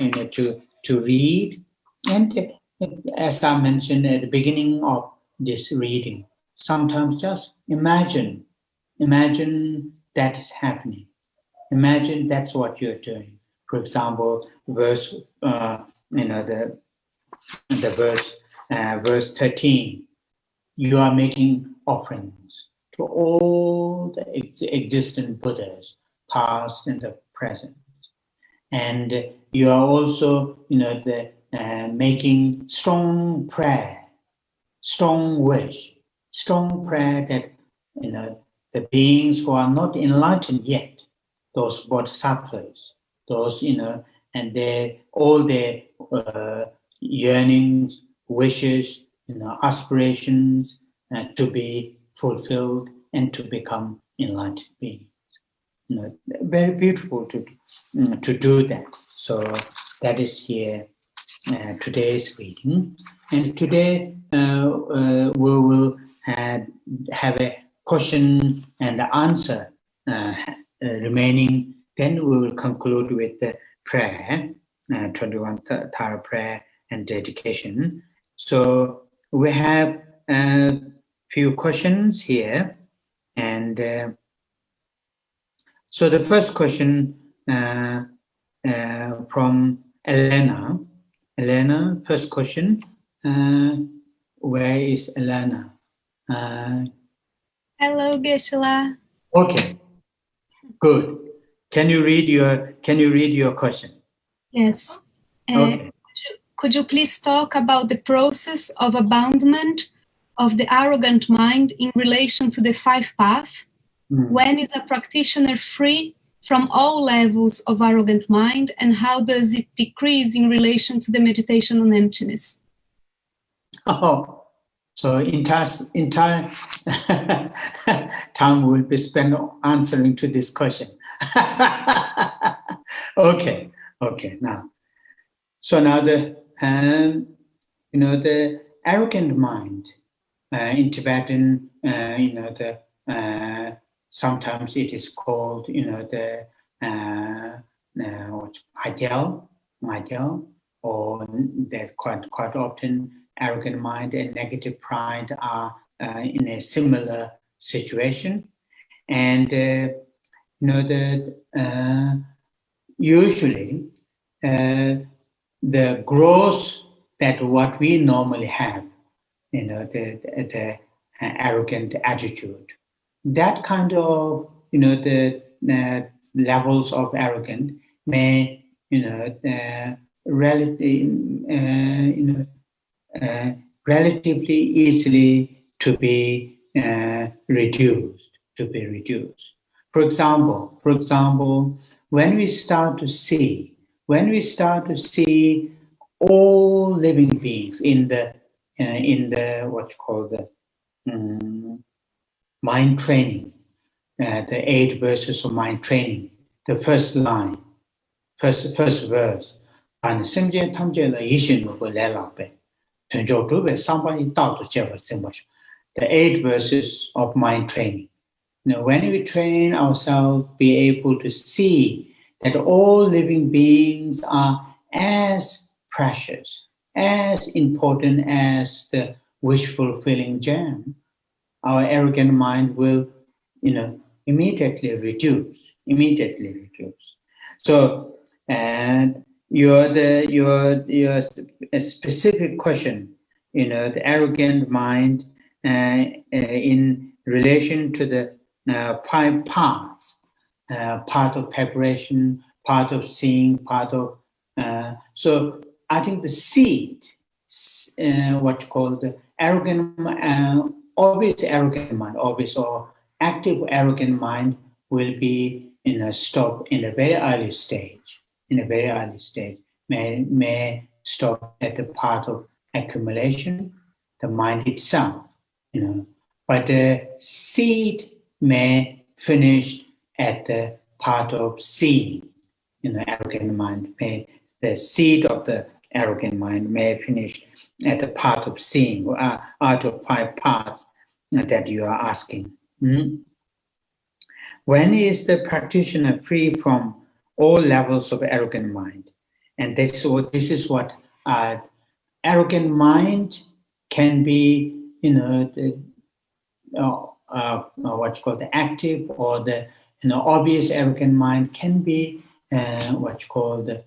read. And as I mentioned at the beginning of this reading, sometimes just imagine that is happening. Imagine that's what you're doing. For example, verse verse 13, you are making offerings to all the existent Buddhas, past and the present. And you are also, making strong prayer, strong wish, strong prayer that, the beings who are not enlightened yet, those bodhisattvas, those, and all their yearnings, wishes, aspirations to be fulfilled and to become enlightened beings. Very beautiful to do that. So that is here today's reading. And today we will have a question and answer remaining. Then we will conclude with the prayer, 21 Thara prayer and dedication. So we have a few questions here. And so the first question from Elena. Elena, first question. Where is Elena? Hello, Geshe. Okay, good. Can you read your question? Yes. Okay. Could you please talk about the process of abandonment of the arrogant mind in relation to the five paths? When is a practitioner free from all levels of arrogant mind, and how does it decrease in relation to the meditation on emptiness? Oh, so entire time will be spent answering to this question. Okay. Now, so now the arrogant mind in Tibetan, sometimes it is called, ideal, or that quite often arrogant mind and negative pride are in a similar situation, and usually the growth that what we normally have, the arrogant attitude, that kind of the levels of arrogance may relatively easily to be reduced. For example, when we start to see all living beings in the what you call the mind training, the 8 verses of mind training, the first line, first verse, and the 8 verses of mind training. When we train ourselves, be able to see that all living beings are as precious, as important as the wish-fulfilling gem, our arrogant mind will, immediately reduce. So, and your specific question, the arrogant mind in relation to the 5 parts, part of preparation, part of seeing, part of so I think the seed, what you call the arrogant, obvious arrogant mind, obvious or active arrogant mind will be stop in a very early stage. May stop at the part of accumulation, the mind itself, but the seed may finish at the part of seeing, arrogant mind. The seed of the arrogant mind may finish at the part of seeing, out of 5 parts that you are asking. When is the practitioner free from all levels of arrogant mind? And this is what arrogant mind can be, what you call the active or the obvious arrogant mind can be what you call the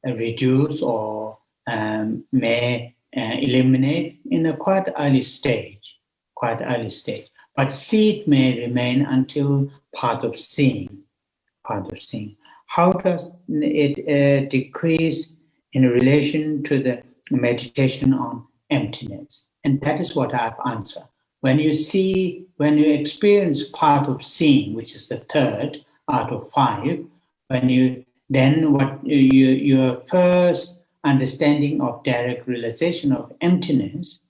reduce or may eliminate in a quite early stage. But seed may remain until part of seeing. How does it decrease in relation to the meditation on emptiness? And that is what I've answered. When you experience part of seeing, which is the 3rd out of 5, your first understanding of direct realization of emptiness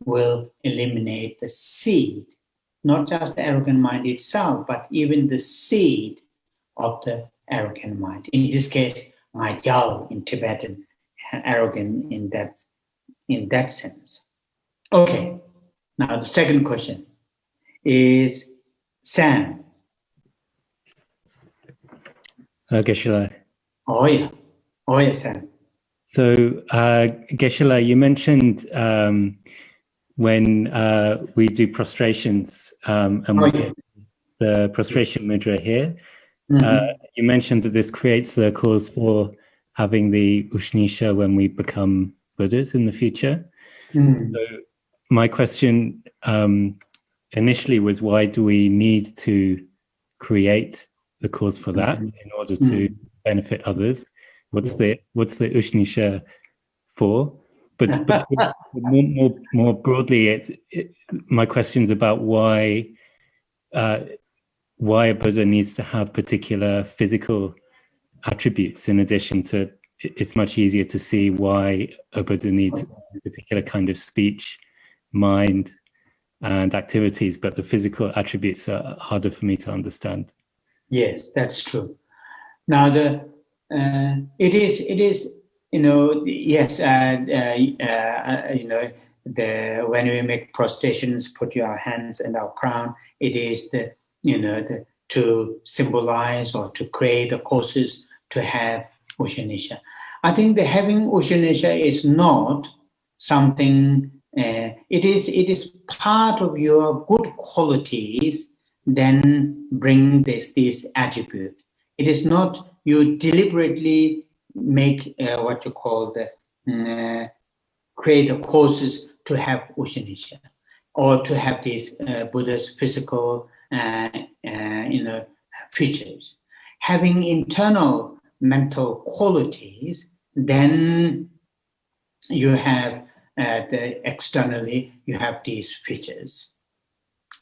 will eliminate the seed, not just the arrogant mind itself, but even the seed of the arrogant mind. In this case, Ngayao in Tibetan, arrogant in that sense. Okay, now the second question is Sam. Geshe. Oh yeah, Sam. So, Geshe, you mentioned when we do prostrations and we get the prostration mudra here, you mentioned that this creates the cause for having the Ushnisha when we become Buddhas in the future. So my question initially was, why do we need to create the cause for that in order to benefit others? What's the Ushnisha for? But more broadly, my question's about why a Buddha needs to have particular physical attributes. In addition to, it's much easier to see why a Buddha needs a particular kind of speech, mind, and activities, but the physical attributes are harder for me to understand. Yes, that's true. Now it is yes, when we make prostrations, put your hands in our crown, it is to symbolize or to create the causes to have Ushnisha. I think the having Ushnisha is not something it is part of your good qualities, then bring this attribute. It is not you deliberately make what you call the create the causes to have Ushanisha, or to have these Buddha's physical features. Having internal mental qualities, then you have externally you have these features.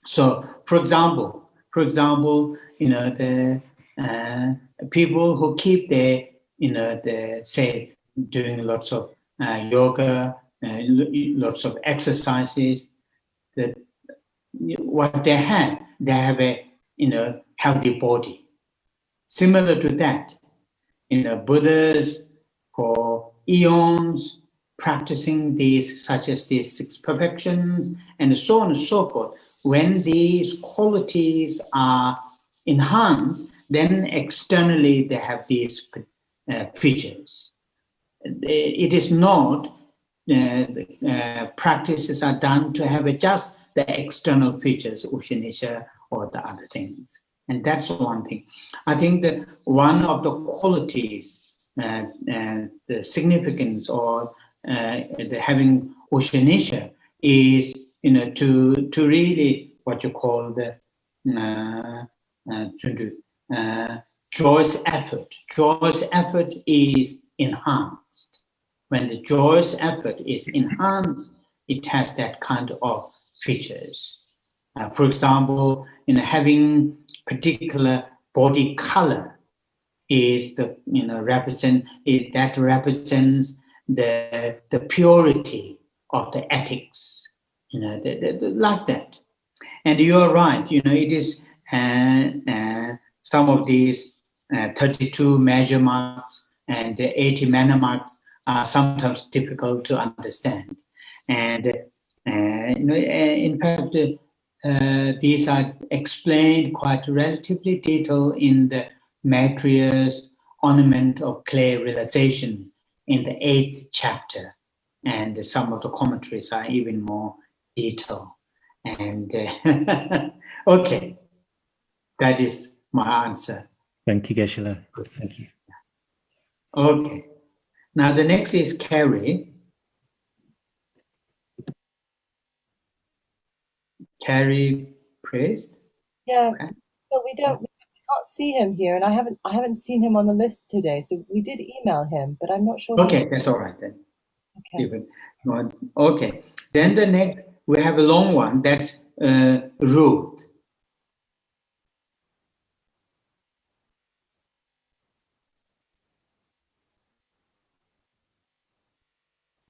So, for example, the people who keep their, say, doing lots of yoga, lots of exercises, that what they have a healthy body. Similar to that, Buddhas for eons practicing these, such as these 6 perfections, and so on and so forth. When these qualities are enhanced, then externally they have these features. It is not practices are done to have just the external features, Ushanisha or the other things. And that's one thing. I think that one of the qualities, the significance or the having Ushanisha is, to really what you call the joyous effort. Joyous effort is enhanced. When the joyous effort is enhanced, it has that kind of features. For example, having particular body color is the represents the purity of the ethics, like that. And you are right. It is some of these 32 measure marks and 80 manner marks are sometimes difficult to understand. And in fact, these are explained quite relatively detailed in the Maitriya's Ornament of Clear Realization in the 8th chapter. And some of the commentaries are even more detailed. And okay, that is my answer. Thank you, Geshe. Thank you. Okay. Now the next is Carrie. Carrie Priest. Yeah, but we can't see him here, and I haven't seen him on the list today. So we did email him, but I'm not sure. Okay, that's all right then. Okay. Okay. Then the next we have a long one. That's Ruth.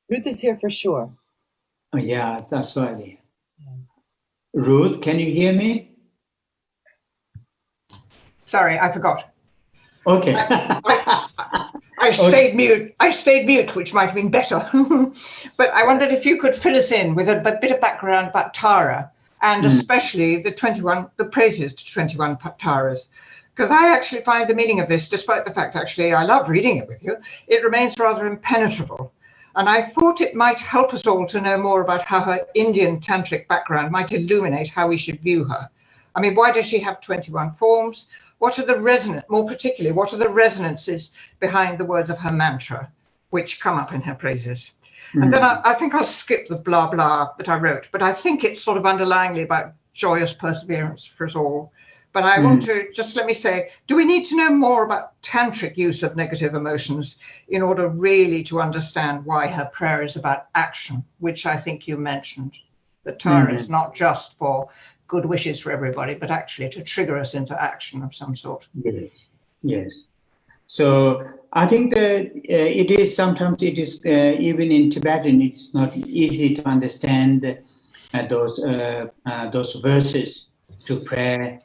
Ruth is here for sure. Oh, yeah, that's right. Yeah. Ruth, can you hear me? Sorry, I forgot. Okay. I stayed mute. I stayed mute, which might have been better. But I wondered if you could fill us in with a bit of background about Tara, and especially the praises to 21 Taras. Because I actually find the meaning of this, despite the fact actually I love reading it with you, it remains rather impenetrable. And I thought it might help us all to know more about how her Indian tantric background might illuminate how we should view her. I mean, why does she have 21 forms? What are more particularly, what are the resonances behind the words of her mantra, which come up in her praises? And then I think I'll skip the blah, blah that I wrote, but I think it's sort of underlyingly about joyous perseverance for us all. But I want to just let me say, do we need to know more about tantric use of negative emotions in order really to understand why her prayer is about action, which I think you mentioned, that Tara is not just for good wishes for everybody, but actually to trigger us into action of some sort. Yes. So I think that it is sometimes even in Tibetan, it's not easy to understand those verses to pray.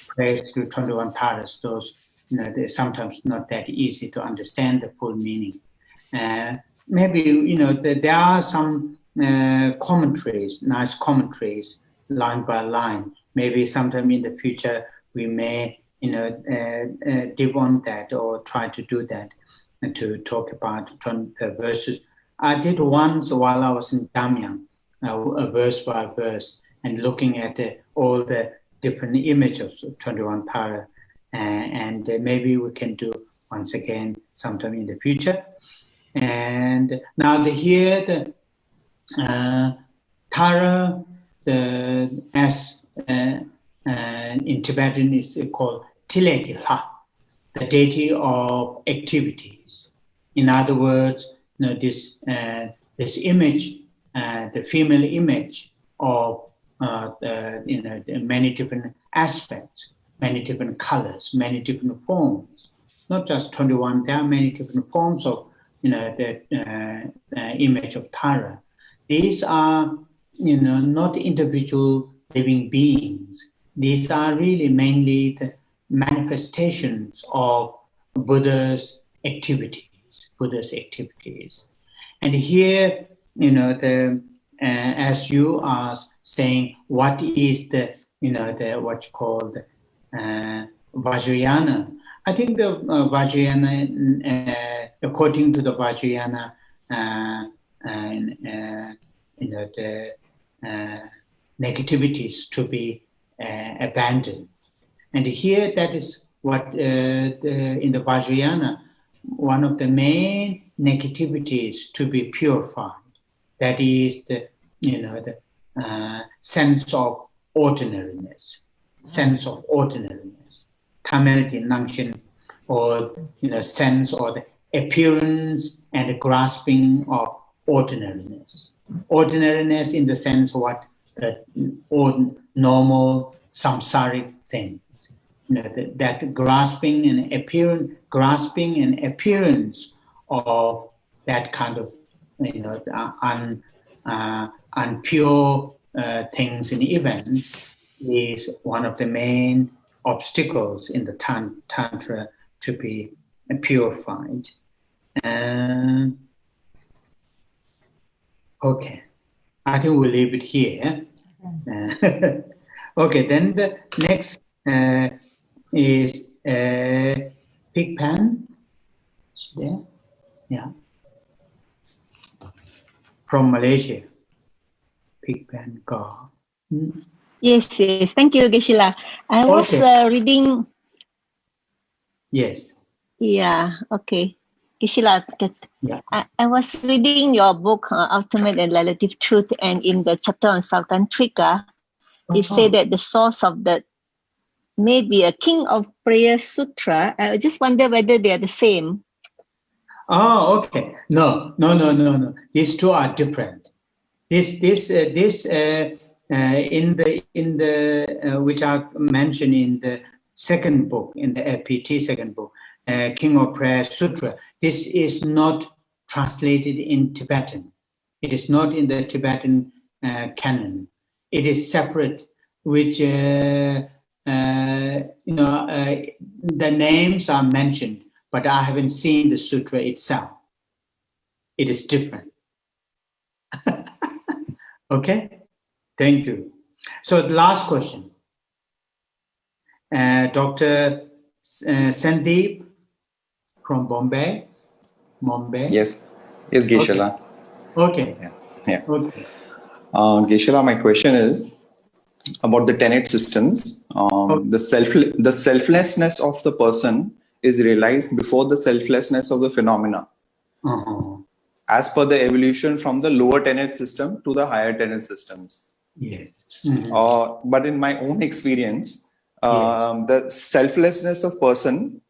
Praise to 21 Taras, those, they're sometimes not that easy to understand the full meaning. Maybe, there are some commentaries, nice commentaries, line by line. Maybe sometime in the future we may, dip on that or try to do that and to talk about the verses. I did once while I was in Damyang, verse by verse, and looking at all the different images of 21 Tara, and maybe we can do once again sometime in the future. And now here the Tara, as in Tibetan is called Tiletila, the deity of activities. In other words, this image, the female image of many different aspects, many different colors, many different forms. Not just 21. There are many different forms of the image of Tara. These are not individual living beings. These are really mainly the manifestations of Buddha's activities. And here, as you are saying, what is the what you call the Vajrayana? I think the Vajrayana, according to the Vajrayana, the negativities to be abandoned. And here, that is what in the Vajrayana, one of the main negativities to be purified. That is the sense of ordinariness. Tamil Nangshin, or sense or the appearance and the grasping of ordinariness. Ordinariness in the sense of what normal samsaric things. That grasping and appearance of that kind of unpure things and events is one of the main obstacles in the Tantra to be purified. Okay, I think we'll leave it here. Okay, then the next is Pigpan. Is there? Yeah. From Malaysia. Pigpan Gar. Yes. Thank you, Geshe-la. I was reading. Yes. Yeah. Okay. Geshe-la, yeah. I was reading your book, Ultimate and Relative Truth, and in the chapter on Saltantrika, it said that the source of the maybe a King of Prayer Sutra. I just wonder whether they are the same. Oh, okay. No. These two are different. This in the which are mentioned in the second book, in the FPT second book, King of Prayer Sutra. This is not translated in Tibetan. It is not in the Tibetan canon. It is separate, which the names are mentioned, but I haven't seen the sutra itself. It is different. Okay, thank you. So the last question, Dr. Sandeep from Bombay. Yes, Geshe-la. Okay. Yeah. Okay. Geshe-la, my question is about the tenet systems. The selflessness of the person is realized before the selflessness of the phenomena. As per the evolution from the lower tenet system to the higher tenet systems. Yes. But in my own experience, the selflessness of person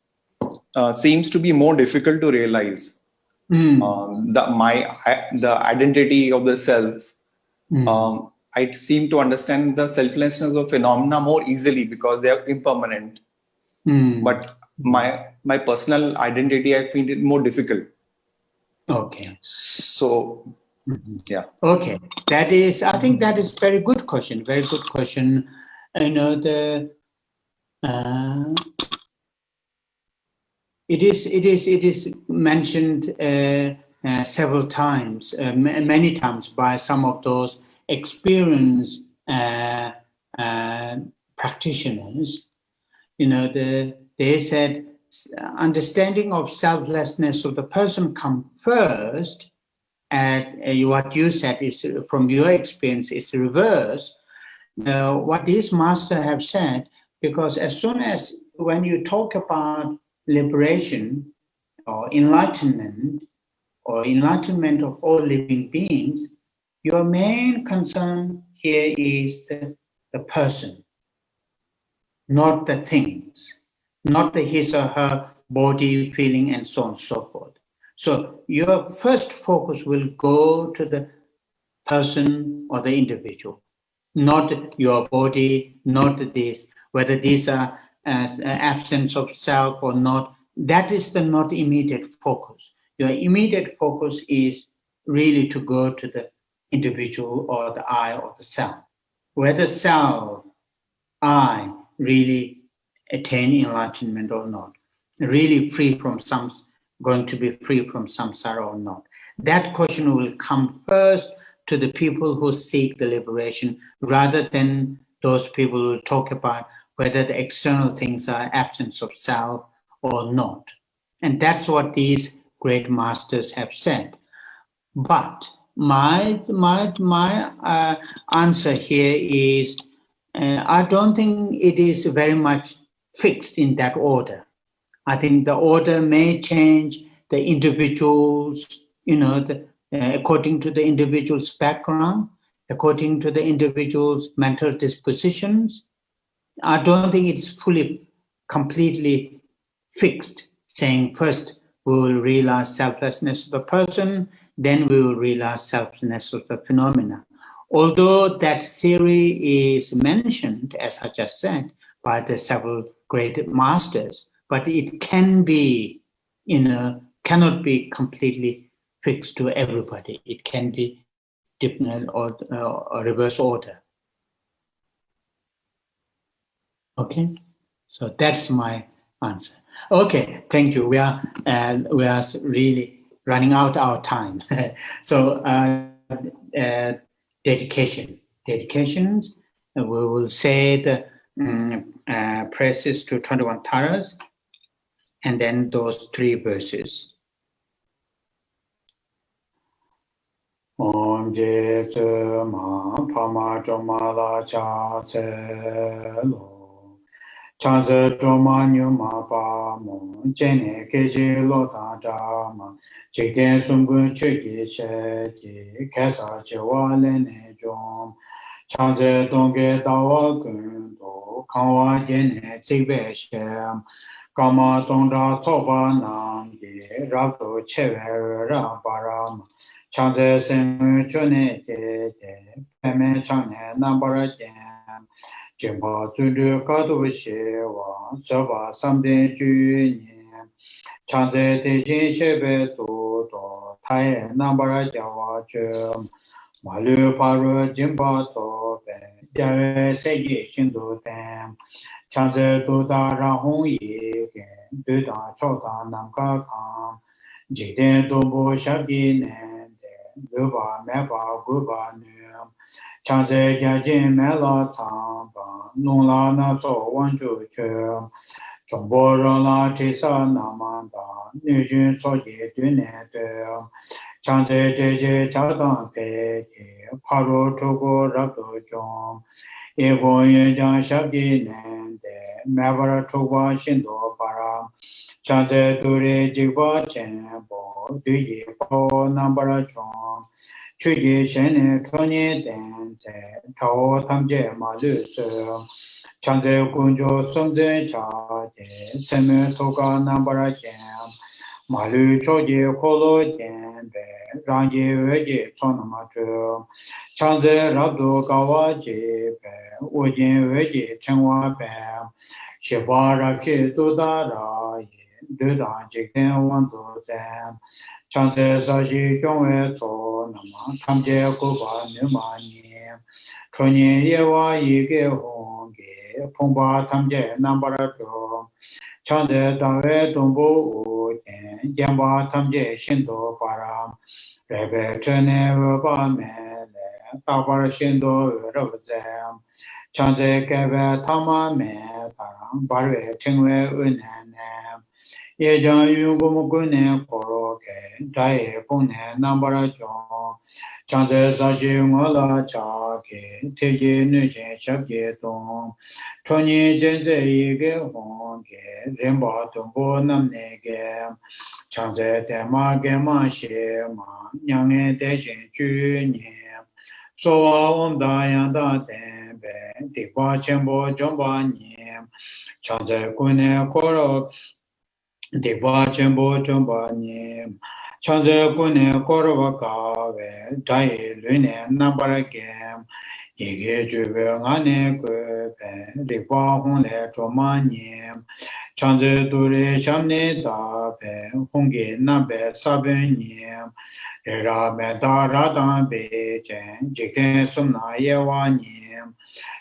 seems to be more difficult to realize. The identity of the self. I seem to understand the selflessness of phenomena more easily because they are impermanent. But my personal identity, I find it more difficult. Okay. So, yeah. Okay. That is, I think that is very good question. Very good question. It is mentioned several times, many times by some of those experienced practitioners. They said understanding of selflessness of the person come first, what you said is from your experience is reverse. What these masters have said, because as soon as when you talk about liberation or enlightenment of all living beings, your main concern here is the person, not the things, not the his or her body, feeling, and so on and so forth. So your first focus will go to the person or the individual, not your body, not this, whether these are as absence of self or not. That is the not immediate focus. Your immediate focus is really to go to the individual or the I or the self. Whether self, I, really attain enlightenment or not, really free from going to be free from samsara or not. That question will come first to the people who seek the liberation, rather than those people who talk about whether the external things are absence of self or not. And that's what these great masters have said. But my answer here is, I don't think it is very much fixed in that order. I think the order may change, the individuals, according to the individual's background, according to the individual's mental dispositions. I don't think it's fully, completely fixed, saying first we will realize selflessness of the person, then we will realize selflessness of the phenomena. Although that theory is mentioned, as I just said, by the several great masters, but it can be, cannot be completely fixed to everybody. It can be different or reverse order. Okay, so that's my answer. Okay, thank you. We are really running out our time. So dedications. We will say the praises to 21 taras, and then those 3 verses. Om Jetsun Drakpa Shedrup Chanze Troma Nyuma Pa Mo Jene Keje Lota Jama Jigden Sumgun Chigi Cheji Kesa Chewa Lene Jom Chanze Dongge Dawa Gundo Kawa Jene Zigbe Shem Kama Tongda Tsoba Namge Rakto Chewe Rabaram Chanze Semu Chone Jete Peme Chane Nambara Jem Jimba Zulu Kadu Shewa Soba Samde Junior Chanze Tejin Shebe Zudo Tai Nambara Jawa Jum Malu Paru Jimba Tobe Jawe Segi Shindu Tem Chanze Duda Rahung Yige Duda Choda Namka Kam Jiden Dumbo Shabi Nende Luba Meba Guba Num Chanze Gyajin Mela Tsamba Nungla Naso Wanju Chum Chombo Rola Tisa Namanda Nujun Soji Dune Dum Chanze Jeje Chadang Peje Paro Togo Rabdo Jom Ego Yunjan Shabi Nende Mavara Toba Shindo Para Chanze Dure Jigba Chenbo Duyi Po Nambara Chom Chuji Shene Tony Dente Tao Tamje Malu Sum Chanze Kunjo Sumze Chade Seme Toga Nambara Jam Malu Choji Kolo Jembe Rangi Veji Sonamatu Chanze Rabdu Gawa Jebe Ujin Veji Chengwa Pem Shiba Rabshi Dudara Dudan Jikten Wandu Zem Chanze Sashi Kyongwe So Nama Tamje Kuba Numa Nyem Chonye Yewa Yige Hongi Pongpa Tamje Nambara Jo Chanze Dawe Dumbu Uden Jemba Tamje Shindo Param Rebe Chene Weba Mele Tabar Shindo Rabzem Chanze Kebe Tama Me Param Barwe Chingwe Unenem Yejan Yungum Gune Koroke Daye Pune Nambara Jo Chanze Saji Ngola Chake, Teji Nujin Shabje Dong, Chonyi Jenze Yige Honge, Rimba Tumbo Namnege, Chanze Tema Gema Shema, Nyange Dejin Junye, Soa Onda Yanda Tembe, Dikwa Chenbo Jomba Nyem, Chanze Kune Koro, Dikwa Chenbo Jomba Nyem, Chanze Kune Koro Kawe, Dai Lune Nambara Gem, Yige Jube Ngane Kwepe, Dikwa Hone Choma Nyem, Chanze Dure Shamne Dabe, Hongi Nabe Sabe Nyem, Era Meda Radan Bejen, Jikten Sumna Yewa Nyem,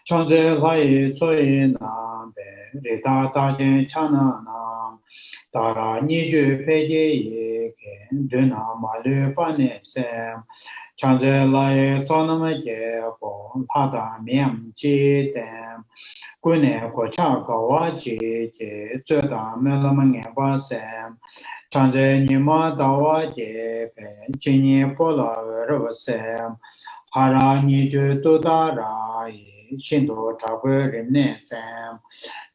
Chanze Lai Tsui Nabe, Rita Tajen Chana Nam, Dara Niju Peje Yeke, Duna Malu Pane Sem, Chanze Lai Sonama Jebo, Hada Miam Jidem, Gune Kocha Gawa Jije, Zuda Melamange Sem, Chanze Nima Dawa Jebe, Jini Pola Sem, Hara Niju Dudara, Shindo Tabu Rimne Sem,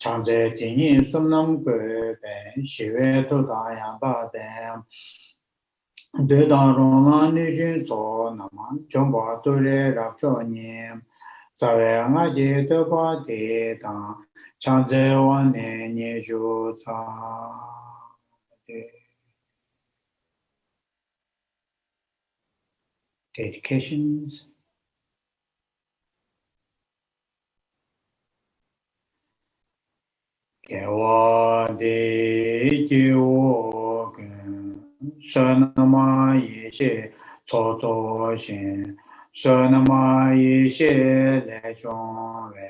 Chanze Tini Sumnam Gube, Shive Dudaya Badem, Dudan Roma Nijin So Nama, Jomba Dure Rapcho Nyem, Zawe Ngaji Duba Dedan, Chanze Wane Niju Za. Dedications. Kewa de jiwo gen, sanama yishe coco shin, sanama yishe le chong we,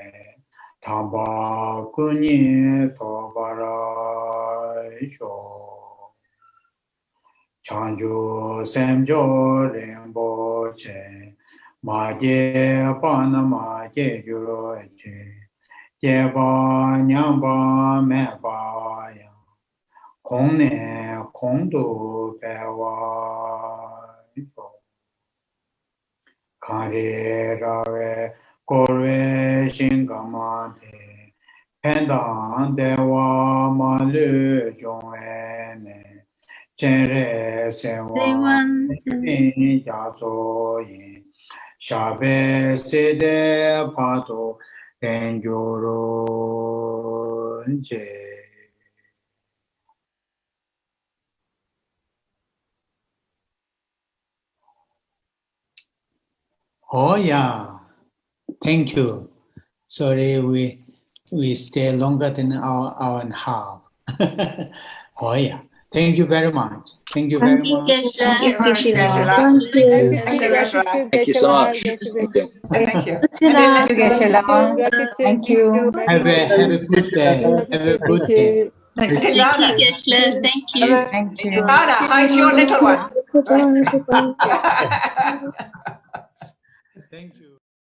tamba kunyi tobara sho. Chanju semjo rinpo che, ma je panama je juro che. Jeba nyamba meba ya, kongne kongdu bewa jo. Kare rawe korwe shingamate, pendan dewa malu jongene, chenre sewa ni jazo yin, shabe sede pato, Kenjoro Je. Oh yeah, thank you. Sorry, we stay longer than an hour and a half. Oh yeah, thank you very much. Thank you very much. Thank you, Geshe-la. Thank you so much. Thank you. Thank you, Geshe-la. Thank you. Have a good day. Have a good day. Tilana. Thank you. Thank you. Tilana, hi to your little one.